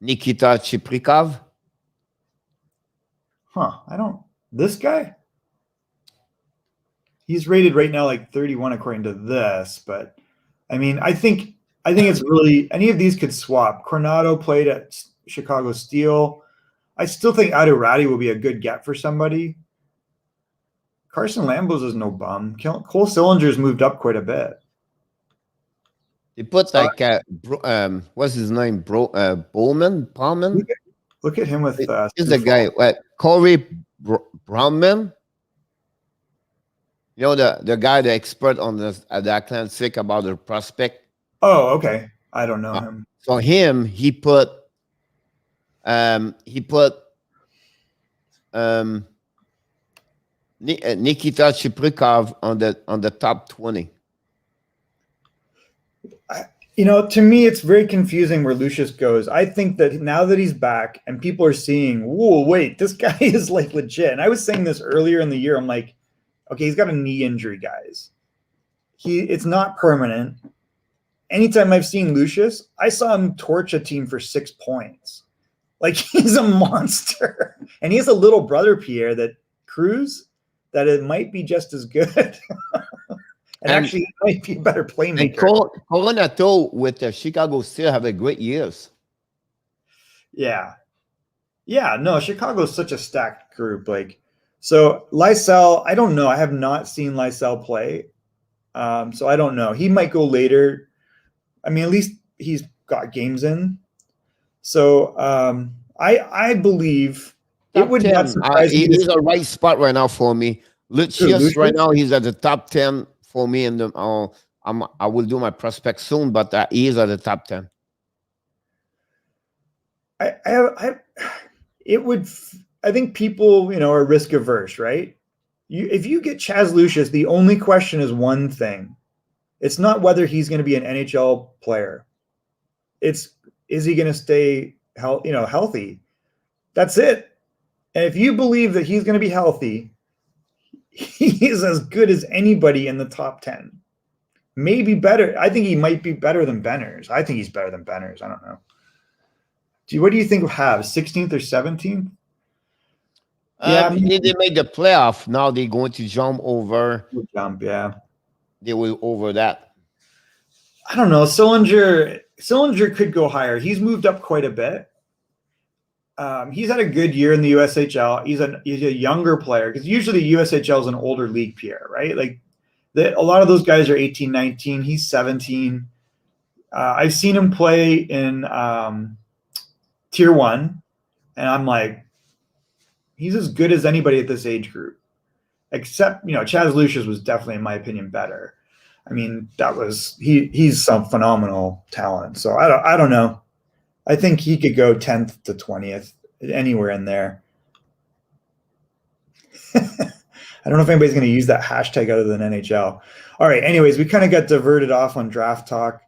Nikita Chiprikov. This guy? He's rated right now like 31 according to this, but I mean, I think it's really, any of these could swap. Coronado played at Chicago Steel. I still think Adirati will be a good get for somebody. Carson Lambos is no bum. Cole Sillinger's moved up quite a bit. They put like what's his name? Bowman? Palman? Look at him with is the guy Corey Brownman. You know the guy, the expert on the Atlantic about the prospect. Oh, okay. I don't know him. So he put Nikita Chiprikov on the top 20. To me, it's very confusing where Lucius goes. I think that now that he's back and people are seeing, whoa, wait, this guy is like legit. And I was saying this earlier in the year. I'm like, okay, he's got a knee injury, guys. It's not permanent. Anytime I've seen Lucius, I saw him torch a team for 6 points. Like, he's a monster. And he has a little brother, Pierre, that it might be just as good. And actually, he might be a better playmaker. And Coronado with Chicago still have a great years. Yeah. Yeah, no, Chicago's such a stacked group. So Lysell, I don't know. I have not seen Lysell play. So I don't know. He might go later. I mean, at least he's got games in. So I believe it would not surprise me. He's a right spot right now for me. Lucius right now, he's at the top 10 for me. And I will do my prospect soon, but he is at the top 10. I think people, are risk averse, right? If you get Chaz Lucius, the only question is one thing. It's not whether he's going to be an NHL player. Is he going to stay healthy? That's it. And if you believe that he's going to be healthy, he is as good as anybody in the top 10. Maybe better. I think he might be better than Benners. I think he's better than Benners. I don't know. What do you think of Habs? 16th or 17th? Yeah, they made the playoff. Now they're going to jump over. Yeah. They will over that. I don't know. Sillinger could go higher. He's moved up quite a bit. He's had a good year in the USHL. He's a younger player because usually the USHL is an older league, Pierre, right? A lot of those guys are 18, 19. He's 17. I've seen him play in Tier 1, and I'm like, he's as good as anybody at this age group. Except, Chaz Lucius was definitely, in my opinion, better. I mean, he's some phenomenal talent. So I don't know. I think he could go 10th to 20th, anywhere in there. I don't know if anybody's going to use that hashtag other than NHL. All right. Anyways, we kind of got diverted off on draft talk.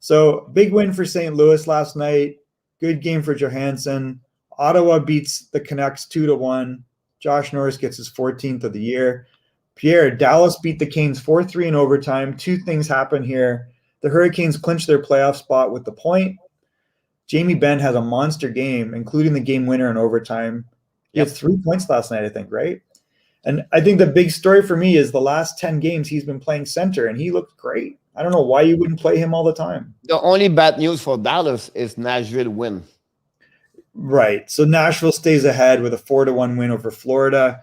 So big win for St. Louis last night. Good game for Johansson. Ottawa beats the Canucks 2-1. Josh Norris gets his 14th of the year. Pierre, Dallas beat the Canes 4-3 in overtime. Two things happen here. The Hurricanes clinch their playoff spot with the point. Jamie Benn has a monster game, including the game winner in overtime. He had 3 points last night, I think, right? And I think the big story for me is the last 10 games he's been playing center, and he looked great. I don't know why you wouldn't play him all the time. The only bad news for Dallas is Nashville win. Right. So Nashville stays ahead with a 4-1 win over Florida.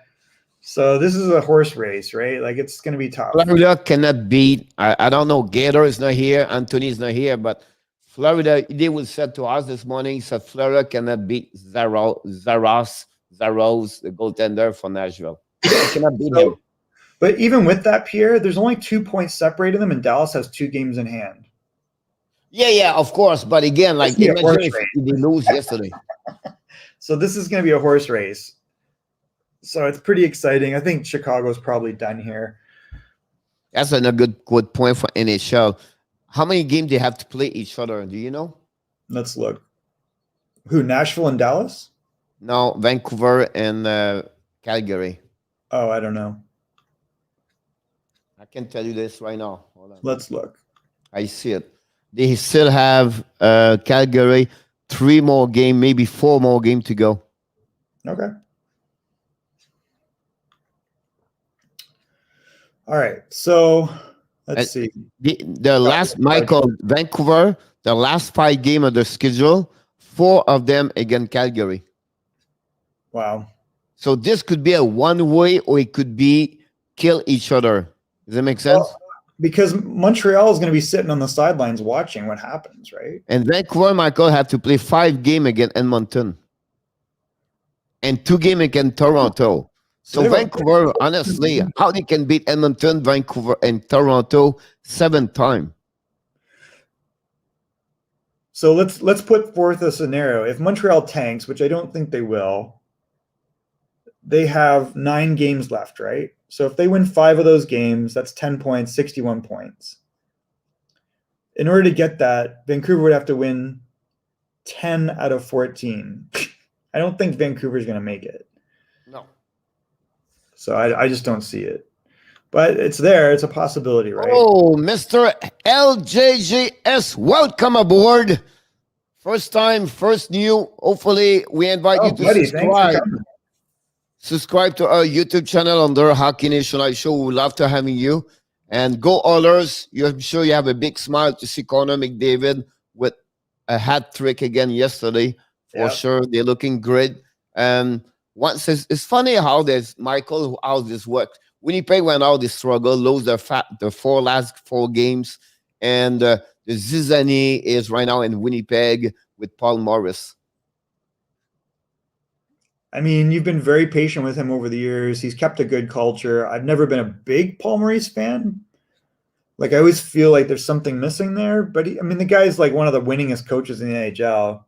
So this is a horse race, right? It's going to be tough. Florida cannot beat. I don't know. Gator is not here. Anthony is not here. But Florida, they will said to us this morning, said Florida cannot beat Zaros, the goaltender for Nashville. You cannot beat him. But even with that, Pierre, there's only 2 points separating them, and Dallas has 2 games in hand. Yeah, of course. But again, like imagine if they lose yesterday. So this is going to be a horse race. So it's pretty exciting. I think Chicago's probably done here. That's a good point for NHL. How many games they have to play each other? Do you know? Let's look. Who, Nashville and Dallas? No, Vancouver and Calgary. Oh, I don't know. I can tell you this right now. Hold on. Let's look. I see it. They still have Calgary 3 more games, maybe 4 more games to go. Okay. All right. So let's see. The last, Michael, Vancouver, the last 5 games of the schedule, 4 of them against Calgary. Wow. So this could be a one-way, or it could be kill each other. Does that make sense? Well, because Montreal is going to be sitting on the sidelines watching what happens, right? And Vancouver, Michael, have to play 5 games against Edmonton and 2 games against Toronto. So Vancouver, honestly, how they can beat Edmonton, Vancouver, and Toronto 7 times? So let's put forth a scenario. If Montreal tanks, which I don't think they will, they have 9 games left, right? So if they win 5 of those games, that's 10 points, 61 points. In order to get that, Vancouver would have to win 10 out of 14. I don't think Vancouver's going to make it. No. So I just don't see it. But it's there. It's a possibility, right? Oh, Mr. LJJS, welcome aboard. First time, first new. Hopefully, we invite you to subscribe. Subscribe to our YouTube channel under Hockey Nation Live Show. We would love to having you. And go Oilers. I'm sure you have a big smile to see Connor McDavid with a hat trick again yesterday. For sure. They're looking great. Once it's funny how there's Michael, how this works. Winnipeg went out, they struggle, lose the last 4 games. And the Zizani is right now in Winnipeg with Paul Norris. I mean, you've been very patient with him over the years. He's kept a good culture. I've never been a big Paul Maurice fan. Like, I always feel like there's something missing there. But, the guy's like one of the winningest coaches in the NHL.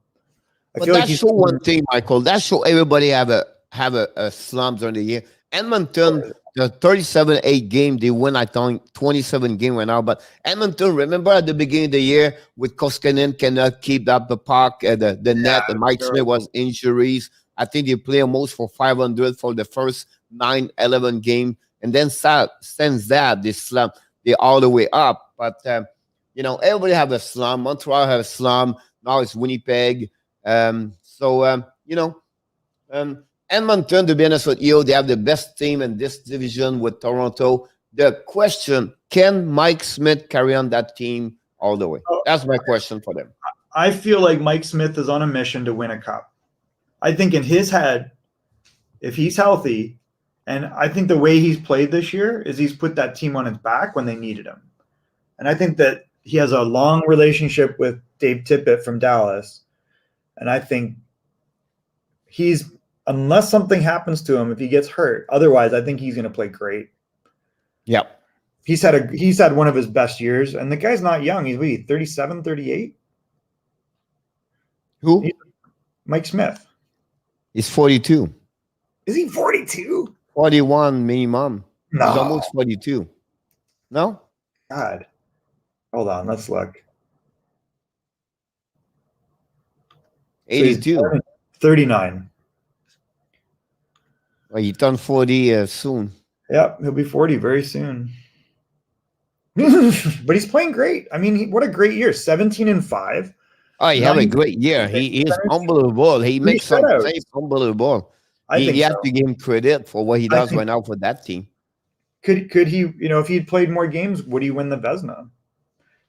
But that show one thing, Michael. That show everybody have a slump during the year. Edmonton, the 37-8 game, they win, I think, 27 game right now. But Edmonton, remember at the beginning of the year with Koskinen cannot keep up the puck at the net, and Mike Smith was injuries. I think they play almost for 500 for the first 9-11 game. And then since that, they slump. They're all the way up. But, everybody have a slump. Montreal have a slump. Now it's Winnipeg. Edmonton, to be honest with you, they have the best team in this division with Toronto. The question, can Mike Smith carry on that team all the way? That's my question for them. I feel like Mike Smith is on a mission to win a cup. I think in his head, if he's healthy, and I think the way he's played this year is he's put that team on his back when they needed him. And I think that he has a long relationship with Dave Tippett from Dallas. And I think unless something happens to him, if he gets hurt, otherwise I think he's going to play great. Yeah. He's had one of his best years, and the guy's not young. He's 37, 38? Who? Mike Smith. He's 42. Is he 42? 41 minimum. No. He's almost 42. No? God. Hold on, let's look. 82. So 39. Well, he turned 40 soon. Yep, he'll be 40 very soon. But he's playing great. What a great year. 17-5. Oh, he had a great year. He is unbelievable. He makes some saves unbelievable. You have to give him credit for what he does right now for that team. Could he, if he'd played more games, would he win the Vezina?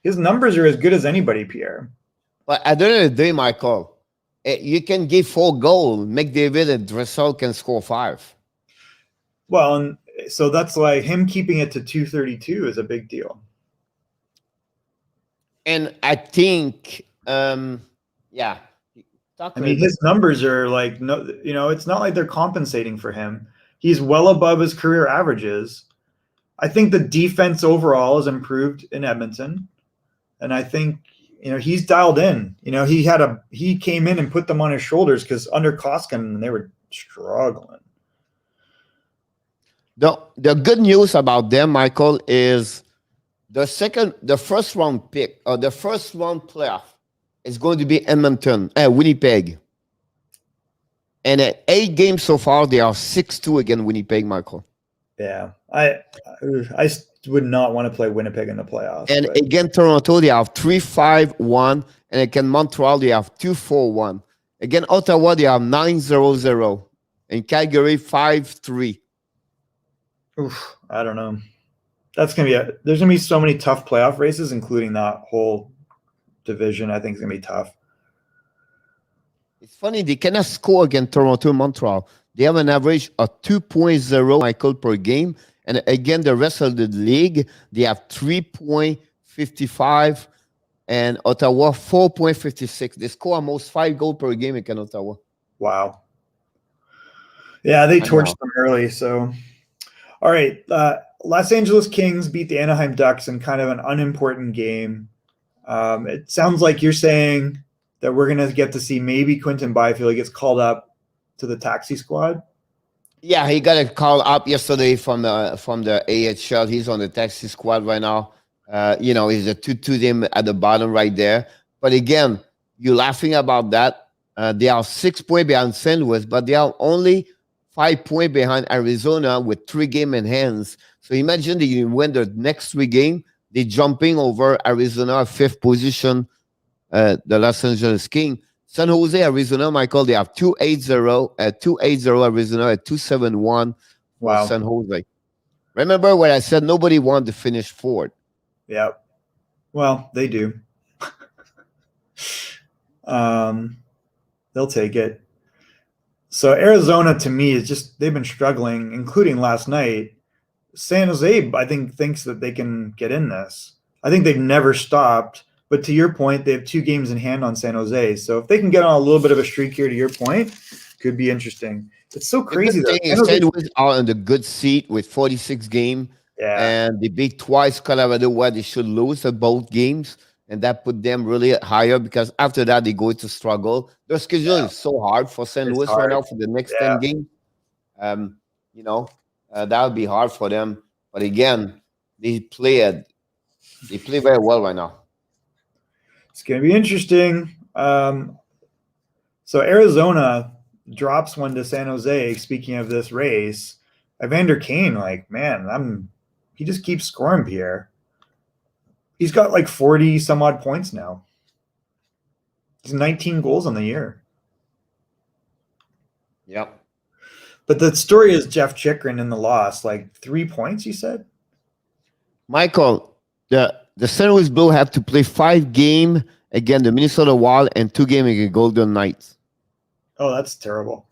His numbers are as good as anybody, Pierre. But at the end of the day, Michael, you can give 4 goals. McDavid and Dressel can score 5. Well, and so that's why him keeping it to 232 is a big deal. And I think, his numbers are like, no, it's not like they're compensating for him. He's well above his career averages. I think the defense overall has improved in Edmonton. And I think, he's dialed in. He came in and put them on his shoulders because under Koskinen, they were struggling. The good news about them, Michael, is the first round pick or the first round playoff is going to be Winnipeg. And at 8 games so far, they are 6-2 against Winnipeg, Michael. Yeah, I would not want to play Winnipeg in the playoffs. And again, Toronto, they have 3-5-1, and again, Montreal, they have 2-4-1. Again, Ottawa, they have 9-0-0, and Calgary 5-3. Oof, I don't know. That's gonna be there's gonna be so many tough playoff races, including that whole division. I think it's gonna be tough. It's funny, they cannot score against Toronto and Montreal. They have an average of 2.0, Michael, per game. And again, the rest of the league, they have 3.55, and Ottawa 4.56. They score almost 5 goals per game against Ottawa. Wow. Yeah, they torched them early. So, all right. Los Angeles Kings beat the Anaheim Ducks in kind of an unimportant game. It sounds like you're saying that we're going to get to see maybe Quinton Byfield gets called up to the taxi squad. Yeah, he got a call up yesterday from the AHL. He's on the taxi squad right now. He's a 2-2 team at the bottom right there. But again, you're laughing about that. They are 6 points behind St. Louis, but they are only 5 points behind Arizona with 3 games in hands. So imagine they win the next 3 games. They're jumping over Arizona, 5th position, the Los Angeles Kings. San Jose, Arizona, Michael, they have 2-8-0, 2-8-0 Arizona at 2-7-1 for San Jose. Remember what I said? Nobody wanted to finish 4th. Yeah. Well, they do. They'll take it. So Arizona, to me, is just they've been struggling, including last night. San Jose, I think, thinks that they can get in this. I think they've never stopped. But to your point, they have 2 games in hand on San Jose. So if they can get on a little bit of a streak here, to your point, could be interesting. It's so crazy. St. Louis are on the good seat with 46 games. Yeah. And they beat twice Colorado, where they should lose at both games. And that put them really higher because after that, they go to struggle. Their schedule is so hard for St. Louis right now for the next 10 games. That would be hard for them. But again, they play very well right now. It's going to be interesting. So Arizona drops one to San Jose. Speaking of this race, Evander Kane, he just keeps scoring, Pierre. He's got like 40 some odd points now. He's 19 goals on the year. Yep. But the story is Jeff Chikrin in the loss, like 3 points, you said? Michael, the St. Louis Blues have to play 5 games against the Minnesota Wild and 2 games against Golden Knights. Oh, that's terrible.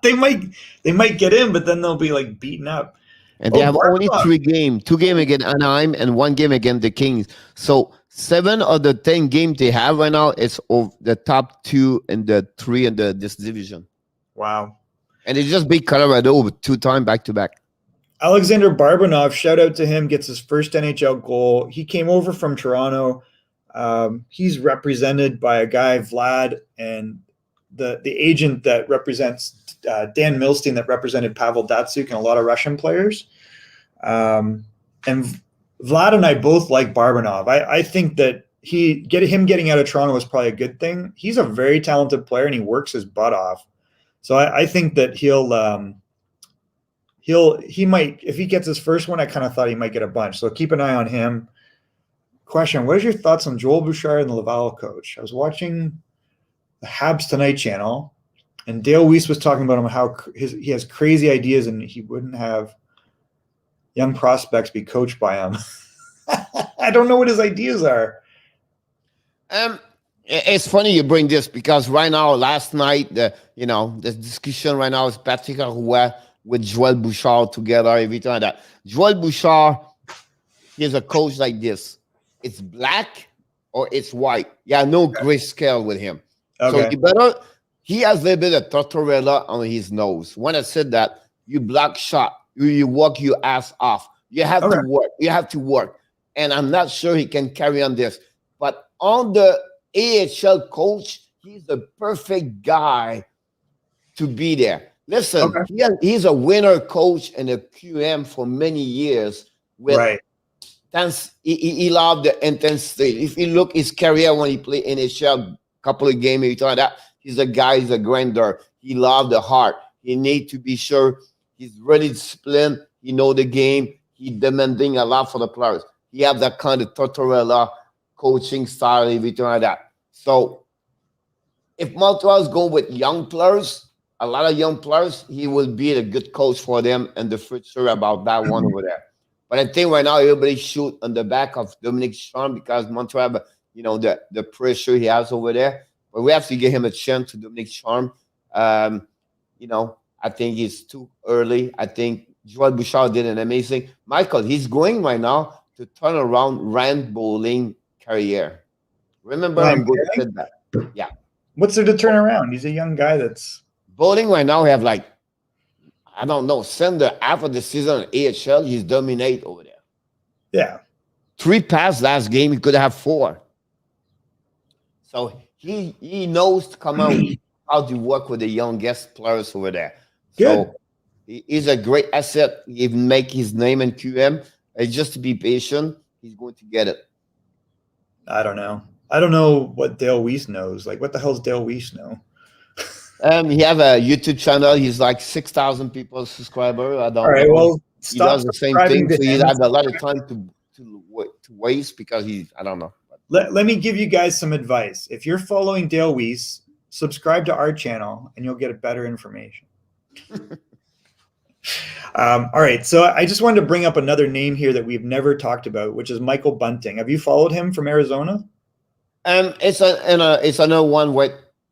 They might get in, but then they'll be like beaten up. And they have only 3 games, 2 games against Anaheim and 1 game against the Kings. So 7 of the 10 games they have right now is of the top 2 and the 3 in this division. Wow. And they just beat Colorado with 2 times back-to-back. Alexander Barbanov, shout out to him, gets his first NHL goal. He came over from Toronto. He's represented by a guy, Vlad, and the agent that represents Dan Milstein that represented Pavel Datsyuk and a lot of Russian players. And Vlad and I both like Barbanov. I think that him getting out of Toronto was probably a good thing. He's a very talented player and he works his butt off. So I think that he might, if he gets his first one, I kind of thought he might get a bunch. So keep an eye on him. Question: what is your thoughts on Joel Bouchard and the Laval coach? I was watching the Habs Tonight channel, and Dale Weiss was talking about him, how he has crazy ideas and he wouldn't have young prospects be coached by him. I don't know what his ideas are. It's funny you bring this because right now, last night, the discussion right now is Patrick Roy with Joel Bouchard together, everything like that. Joel Bouchard, he's a coach like this. It's black or it's white. Yeah, no grayscale with him. Okay. So you better he has a little bit of Tortorella on his nose. When I said that, you block shot, you walk your ass off. You have to work. You have to work. And I'm not sure he can carry on this. But on the AHL coach, he's the perfect guy to be there. Listen, he's a winner coach and a QM for many years. With he loved the intensity. If you look his career when he played NHL, couple of games, you thought that he's a guy, he's a grinder. He loved the heart. He need to be sure he's really disciplined. He know the game. He's demanding a lot for the players. He have that kind of Tortorella coaching style, everything like that. So if Montreal's going with young players, a lot of young players, he will be a good coach for them in the future about that one over there. But I think right now everybody shoot on the back of Dominic Charm because Montreal, the pressure he has over there. But we have to give him a chance to Dominic Charm. I think it's too early. I think Joel Bouchard did an amazing. Michael, he's going right now to turn around Rand Bowling career. Remember, I'm going to say that. Yeah. What's there to turn around? He's a young guy that's Bowling right now have send the half of the season in AHL, he's dominate over there. Yeah. 3 passes last game, he could have 4. So he knows to come out how to work with the youngest players over there. Good. So he's a great asset. He make his name in QM. Just to be patient, he's going to get it. I don't know. I don't know what Dale Weiss knows. Like, what the hell's Dale Weiss know? He have a YouTube channel. He's like 6,000 people subscriber. I don't. All right. know. Well, he does the same thing. So he has a lot of time to waste because I don't know. Let me give you guys some advice. If you're following Dale Weiss, subscribe to our channel and you'll get better information. All right. So I just wanted to bring up another name here that we've never talked about, which is Michael Bunting. Have you followed him from Arizona? It's another one with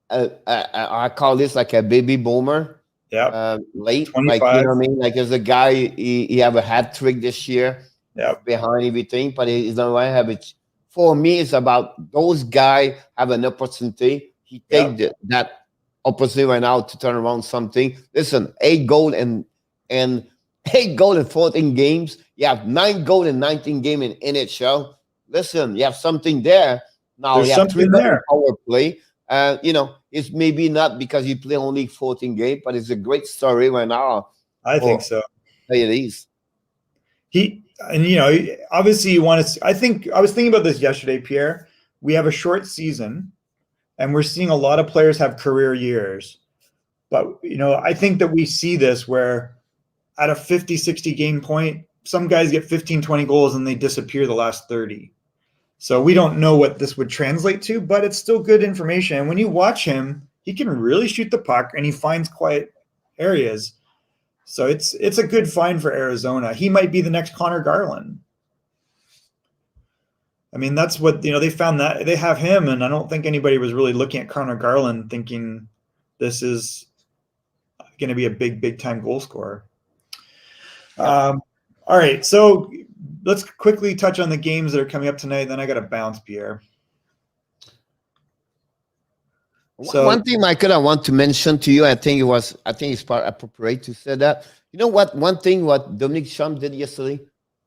I call this like a baby boomer. Yeah. Late, 25. like you know what I mean. Like as a guy, he have a hat trick this year. Yeah. Behind everything, but he's not going to have it. For me, it's about those guys have an opportunity. He take that opportunity right now to turn around something. Listen, 8 goals and 14 games. You have 9 goals in 19 games in NHL. Listen, you have something there. Now There's you have 3 there. Power play. It's maybe not because you play only 14 games, but it's a great story right now. I think so. It is. Obviously you want to. I was thinking about this yesterday, Pierre. We have a short season, and we're seeing a lot of players have career years. But I think that we see this where at a 50, 60 game point, some guys get 15, 20 goals and they disappear the last 30. So we don't know what this would translate to, but it's still good information. And when you watch him, he can really shoot the puck and he finds quiet areas. So it's a good find for Arizona. He might be the next Connor Garland. I mean, that's what, they found that they have him. And I don't think anybody was really looking at Connor Garland thinking this is going to be a big time goal scorer. All right. So let's quickly touch on the games that are coming up tonight. Then I got to bounce, Pierre. So, one thing, Michael, I want to mention to you, I think it's part appropriate to say that. You know what? One thing what Dominic Schum did yesterday,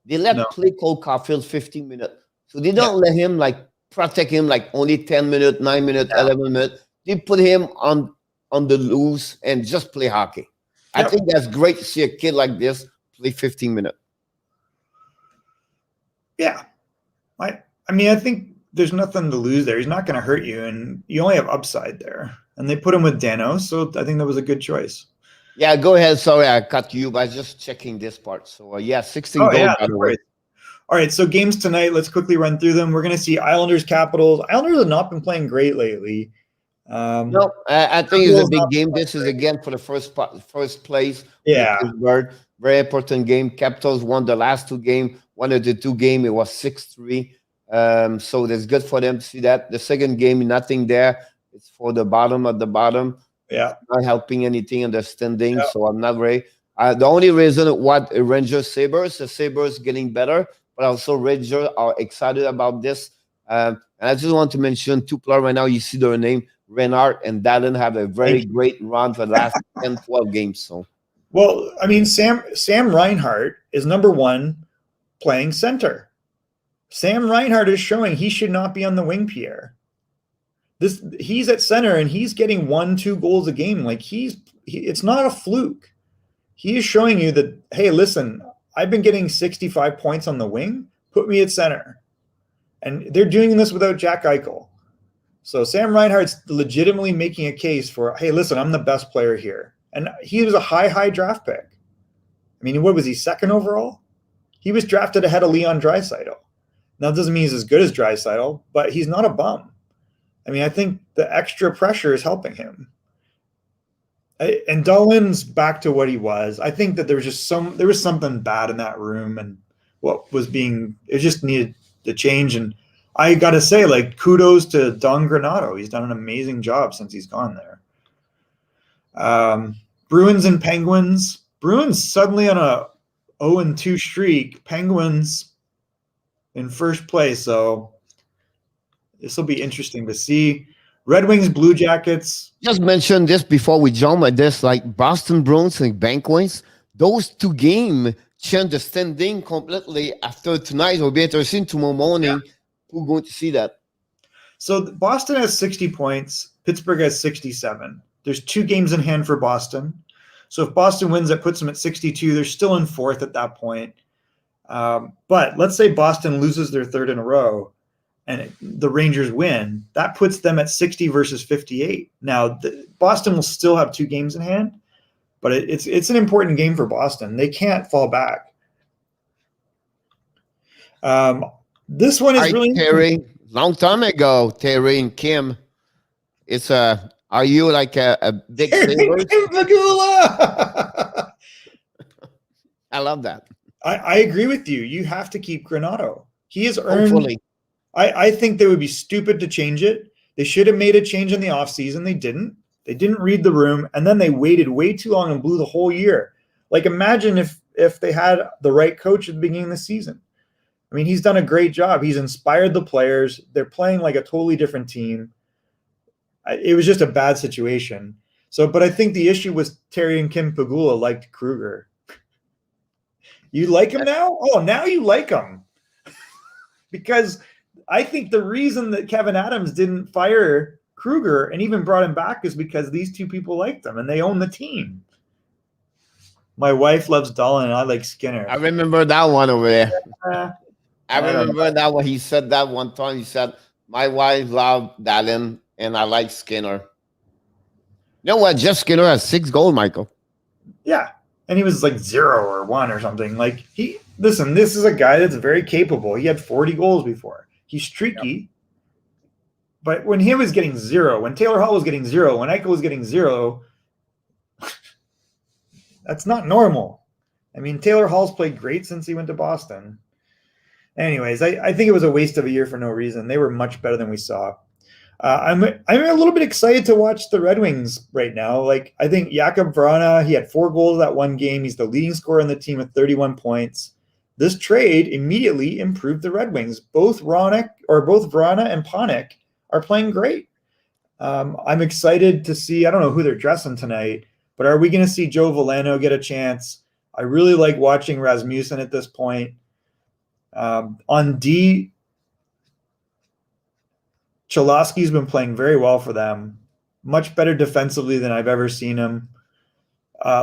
they play Cole Caulfield 15 minutes. So they don't let him protect him only 10 minutes, 9 minutes, 11 minutes. They put him on the loose and just play hockey. I think that's great to see a kid like this play 15 minutes. Yeah. I think there's nothing to lose there. He's not going to hurt you, and you only have upside there. And they put him with Dano, so I think that was a good choice. Yeah, go ahead. Sorry, I cut you by just checking this part. So, 16 goals, by the way. All right, so games tonight, let's quickly run through them. We're going to see Islanders, Capitals. Islanders have not been playing great lately. No, I think it's a big game. This is, again, for the first place. Yeah. Very important game. Capitals won the last 2 games. One of the 2 games, it was 6-3. So that's good for them to see that. The second game, nothing there. It's for the bottom of the bottom. Yeah. Not helping anything in the standing. Yeah. So I'm not very. The only reason what Rangers Sabres, the Sabres getting better, but also Rangers are excited about this. And I just want to mention 2 players right now. You see their name. Reinhart and Dallin have a very great run for the last 10, 12 games. So, well, I mean, Sam Reinhart is number one playing center. Sam Reinhart is showing he should not be on the wing, Pierre. He's at center and he's getting 1-2 goals a game. Like it's not a fluke. He is showing you that, hey, listen, I've been getting 65 points on the wing. Put me at center. And they're doing this without Jack Eichel. So Sam Reinhart's legitimately making a case for, hey, listen, I'm the best player here. And he was a high draft pick. I mean, what was he, second overall? He was drafted ahead of Leon Draisaitl. Now, it doesn't mean he's as good as Draisaitl, but he's not a bum. I mean, I think the extra pressure is helping him. And Dahlin's back to what he was. I think that there was something bad in that room, and it just needed to change. And I got to say, like, kudos to Don Granato. He's done an amazing job since he's gone there. Bruins and Penguins. Bruins suddenly on a 0-2 streak. Penguins in first place. So this will be interesting to see. Red Wings, Blue Jackets. Just mentioned this before we jump at this, like Boston Bruins and Penguins. Those two games change the standing completely after tonight. It'll be interesting tomorrow morning. Yeah. We're going to see that. So Boston has 60 points. Pittsburgh has 67. There's 2 games in hand for Boston. So if Boston wins, that puts them at 62. They're still in fourth at that point. But let's say Boston loses their third in a row and the Rangers win. That puts them at 60 versus 58. Now, Boston will still have 2 games in hand, but it's an important game for Boston. They can't fall back. This one is really Terry. Long time ago, Terry and Kim. It's are you like a big favorite? I love that. I agree with you. You have to keep Granato. He has earned. Hopefully. I think they would be stupid to change it. They should have made a change in the offseason. They didn't. They didn't read the room, and then they waited way too long and blew the whole year. Like, imagine if they had the right coach at the beginning of the season. I mean, he's done a great job. He's inspired the players. They're playing like a totally different team. It was just a bad situation. So, but I think the issue was Terry and Kim Pegula liked Kruger. You like him now? Oh, now you like him. Because I think the reason that Kevin Adams didn't fire Kruger and even brought him back is because these two people liked him and they own the team. My wife loves Dahlin and I like Skinner. I remember that one over there. I remember that when he said that one time. He said, my wife loved Dahlin and I like Skinner. You know what? Jeff Skinner has 6 goals, Michael. Yeah. And he was like 0 or 1 or something. Like, listen, this is a guy that's very capable. He had 40 goals before. He's streaky. Yep. But when he was getting 0, when Taylor Hall was getting 0, when Eichel was getting 0, that's not normal. I mean, Taylor Hall's played great since he went to Boston. Anyways, I think it was a waste of a year for no reason. They were much better than we saw. I'm a little bit excited to watch the Red Wings right now. Like, I think Jakub Vrana, he had 4 goals that one game. He's the leading scorer on the team with 31 points. This trade immediately improved the Red Wings. Both Vrana and Panik are playing great. I'm excited to see. I don't know who they're dressing tonight, but are we going to see Joe Veleno get a chance? I really like watching Rasmussen at this point. On D, Cholowski's been playing very well for them, much better defensively than I've ever seen him.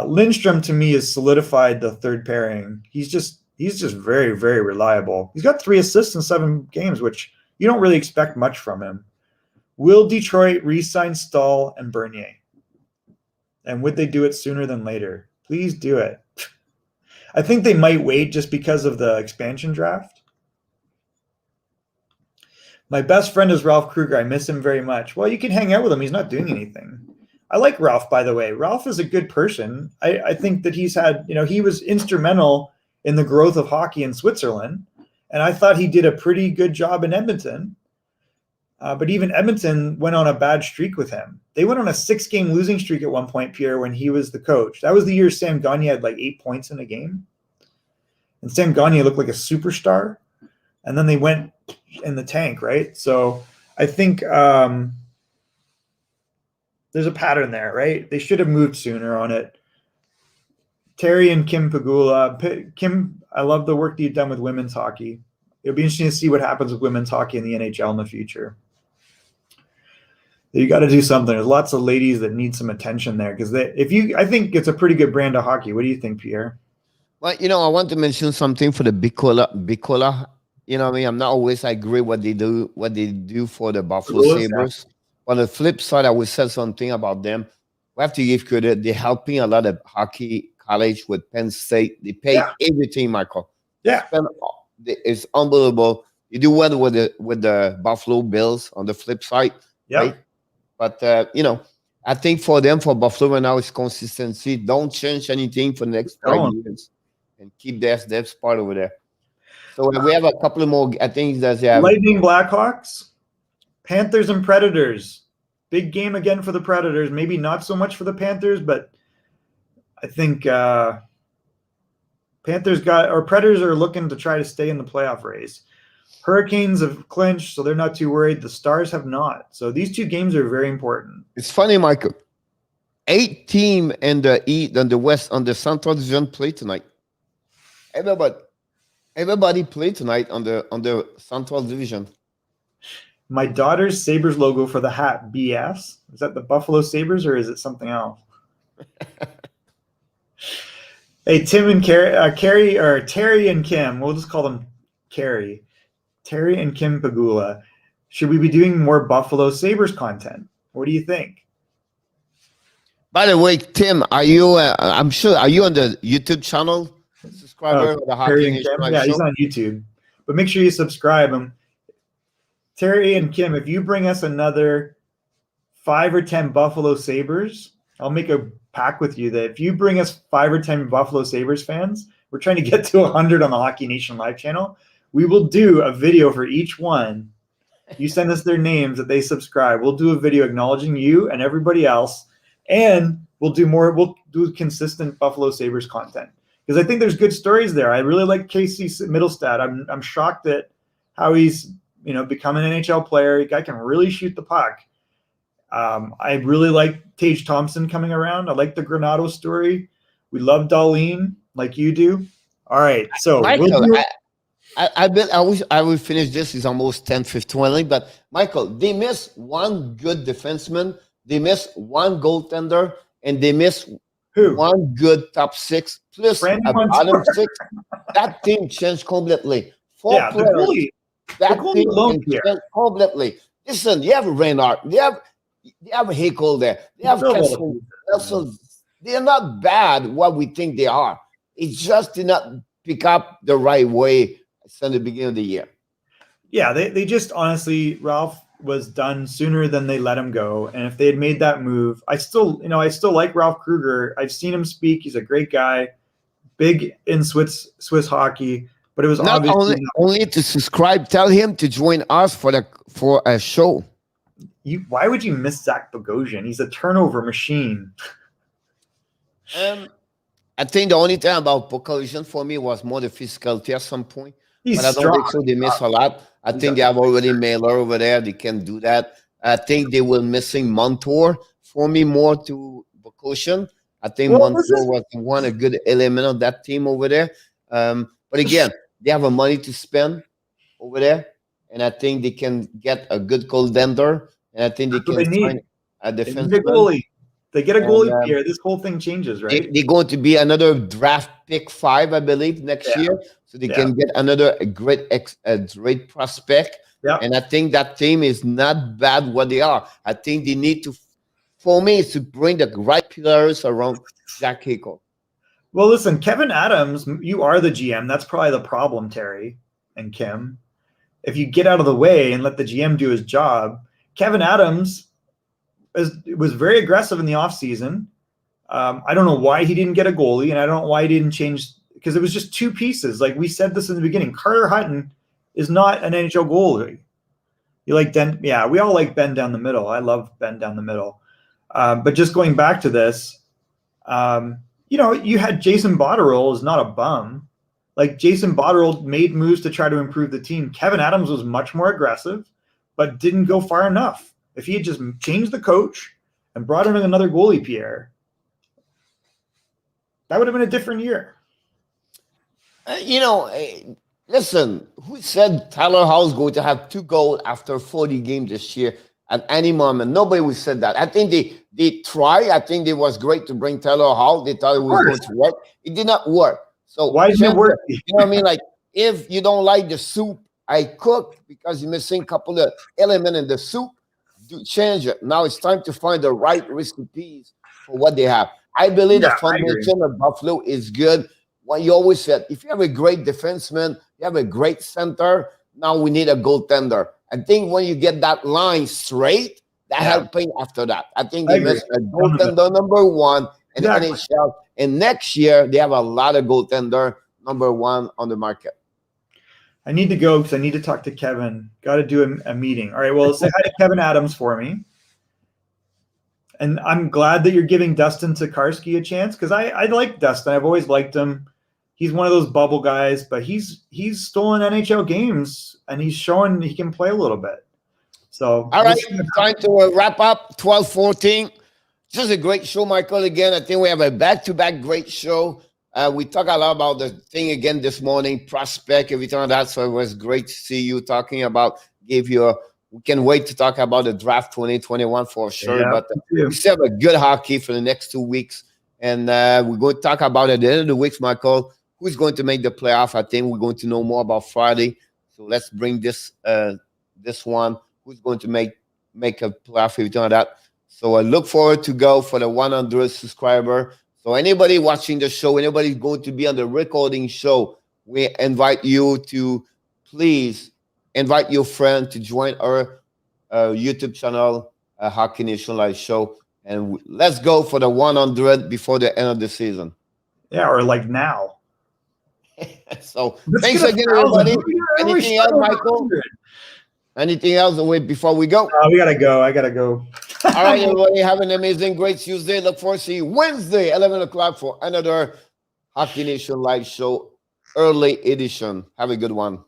Lindstrom, to me, has solidified the third pairing. He's just very, very reliable. He's got 3 assists in 7 games, which you don't really expect much from him. Will Detroit re-sign Stahl and Bernier? And would they do it sooner than later? Please do it. I think they might wait just because of the expansion draft. My best friend is Ralph Kruger. I miss him very much. Well, you can hang out with him. He's not doing anything. I like Ralph, by the way. Ralph is a good person. I think that he's had, he was instrumental in the growth of hockey in Switzerland. And I thought he did a pretty good job in Edmonton. But even Edmonton went on a bad streak with him. They went on a 6-game losing streak at one point, Pierre, when he was the coach. That was the year Sam Gagner had like 8 points in a game. And Sam Gagner looked like a superstar. And then they went in the tank, right? So I think there's a pattern there, right? They should have moved sooner on it. Terry and Kim Pegula. Kim, I love the work that you've done with women's hockey. It'll be interesting to see what happens with women's hockey in the NHL in the future. You got to do something. There's lots of ladies that need some attention there because I think it's a pretty good brand of hockey. What do you think, Pierre? Well, I want to mention something for the Bicola. You know what I mean? I'm not always agree what they do for the Buffalo Sabres. On the flip side, I would say something about them. We have to give credit. They're helping a lot of hockey college with Penn State. They pay everything, Michael. Yeah. It's unbelievable. You do well with the Buffalo Bills on the flip side. Yeah. Right? But, I think for Buffalo right now, it's consistency. Don't change anything for the next 5 years and keep that spot over there. So we have a couple of more, I think that's Lightning Blackhawks, Panthers and Predators. Big game again for the Predators. Maybe not so much for the Panthers, but I think Predators are looking to try to stay in the playoff race. Hurricanes have clinched, so they're not too worried. The Stars have not. So these two games are very important. It's funny, Michael. 8 teams in the East and the West on the Central Division play tonight. Everybody played tonight on the Central Division. My daughter's Sabres logo for the hat, BS. Is that the Buffalo Sabres or is it something else? Hey, Tim and Terry and Kim. We'll just call them Carrie. Terry and Kim Pegula. Should we be doing more Buffalo Sabres content? What do you think? By the way, Tim, are you? I'm sure. Are you on the YouTube channel? Subscriber of the Hockey Nation Live Yeah, show? he's on YouTube. But make sure you subscribe him. Terry and Kim, if you bring us another 5 or 10 Buffalo Sabres, I'll make a pact with you that if you bring us 5 or 10 Buffalo Sabres fans, we're trying to get to 100 on the Hockey Nation Live channel. We will do a video for each one. You send us their names that they subscribe. We'll do a video acknowledging you and everybody else. And we'll do consistent Buffalo Sabres content. Because I think there's good stories there. I really like Casey Middlestad. I'm shocked at how he's become an NHL player. The guy can really shoot the puck. I really like Tage Thompson coming around. I like the Granato story. We love Darlene like you do. All right. So Michael, I will finish this. It's almost 10:20. But Michael, they miss one good defenseman. They miss one goaltender. And they miss one good top 6 plus a bottom 6. That team changed completely. 4 players. That team changed completely. Listen, you have Reinhardt. They have Hakel there. They have Kessel. They're not bad what we think they are. It just did not pick up the right way since the beginning of the year. Yeah, they just honestly, Ralph was done sooner than they let him go. And if they had made that move, I still like Ralph Kruger. I've seen him speak. He's a great guy, big in Swiss hockey. But it was not only to subscribe. Tell him to join us for a show. Why would you miss Zach Bogosian? He's a turnover machine. I think the only thing about Bogosian for me was more the physicality at some point. But I don't think so. They miss a lot. I think they have already Mailer over there. They can do that. I think they were missing Montour for me more to Bogosian. I think Montour was a good element of that team over there. But again, they have a money to spend over there, and I think they can get a good goaltender, and I think they can find a defenseman. They get a goalie here. This whole thing changes, right? They're going to be another draft pick 5, I believe, next year, so they can get another great prospect. Yeah. And I think that team is not bad what they are. I think they need to, for me, is to bring the right players around Jack Eichel. Well, listen, Kevin Adams, you are the GM. That's probably the problem, Terry and Kim. If you get out of the way and let the GM do his job, Kevin Adams was very aggressive in the offseason. I don't know why he didn't get a goalie, and I don't know why he didn't change, because it was just 2 pieces. Like we said this in the beginning, Carter Hutton is not an NHL goalie. You like Ben? Yeah, we all like Ben down the middle. I love Ben down the middle. But just going back to this, you had Jason Botterill is not a bum. Like Jason Botterill made moves to try to improve the team. Kevin Adams was much more aggressive, but didn't go far enough. If he had just changed the coach and brought in another goalie, Pierre, that would have been a different year. Listen, who said Tyler Hall's going to have 2 goals after 40 games this year at any moment? Nobody would said that. I think they tried. I think it was great to bring Tyler Hall. They thought it was going to work. It did not work. So why didn't it work? You know what I mean? Like, if you don't like the soup I cook because you're missing a couple of elements in the soup, change it. Now it's time to find the right recipes for what they have. I believe the foundation of Buffalo is good. What you always said, if you have a great defenseman, you have a great center, now we need a goaltender. I think when you get that line straight, that helping after that. I think they missed a goaltender number 1 in the NHL. And next year, they have a lot of goaltender number 1 on the market. I need to go because I need to talk to Kevin. Got to do a meeting. All right, well, say hi to Kevin Adams for me. And I'm glad that you're giving Dustin Tokarski a chance because I like Dustin. I've always liked him. He's one of those bubble guys, but he's stolen NHL games and he's showing he can play a little bit. So all right, time to wrap up. 12:14. This is a great show, Michael. Again, I think we have a back-to-back great show. We talked a lot about the thing again this morning, prospect, everything like that. So it was great to see you talking about. We can wait to talk about the draft 2021 for sure. Yeah, but we still have a good hockey for the next 2 weeks. And we're going to talk about at the end of the week, Michael, who's going to make the playoff. I think we're going to know more about Friday. So let's bring this one. Who's going to make a playoff, everything like that. So I look forward to go for the 100 subscriber. So anybody watching the show, anybody going to be on the recording show, we invite you to please invite your friend to join our YouTube channel, Hockey Nation Live Show. And let's go for the 100 before the end of the season. Yeah, or like now. So thanks again, everybody. Anything else, Michael? Anything else before we go? We got to go. I got to go. All right, everybody. Have an amazing, great Tuesday. Look forward to see you Wednesday, 11 o'clock for another Hockey Nation Live Show, early edition. Have a good one.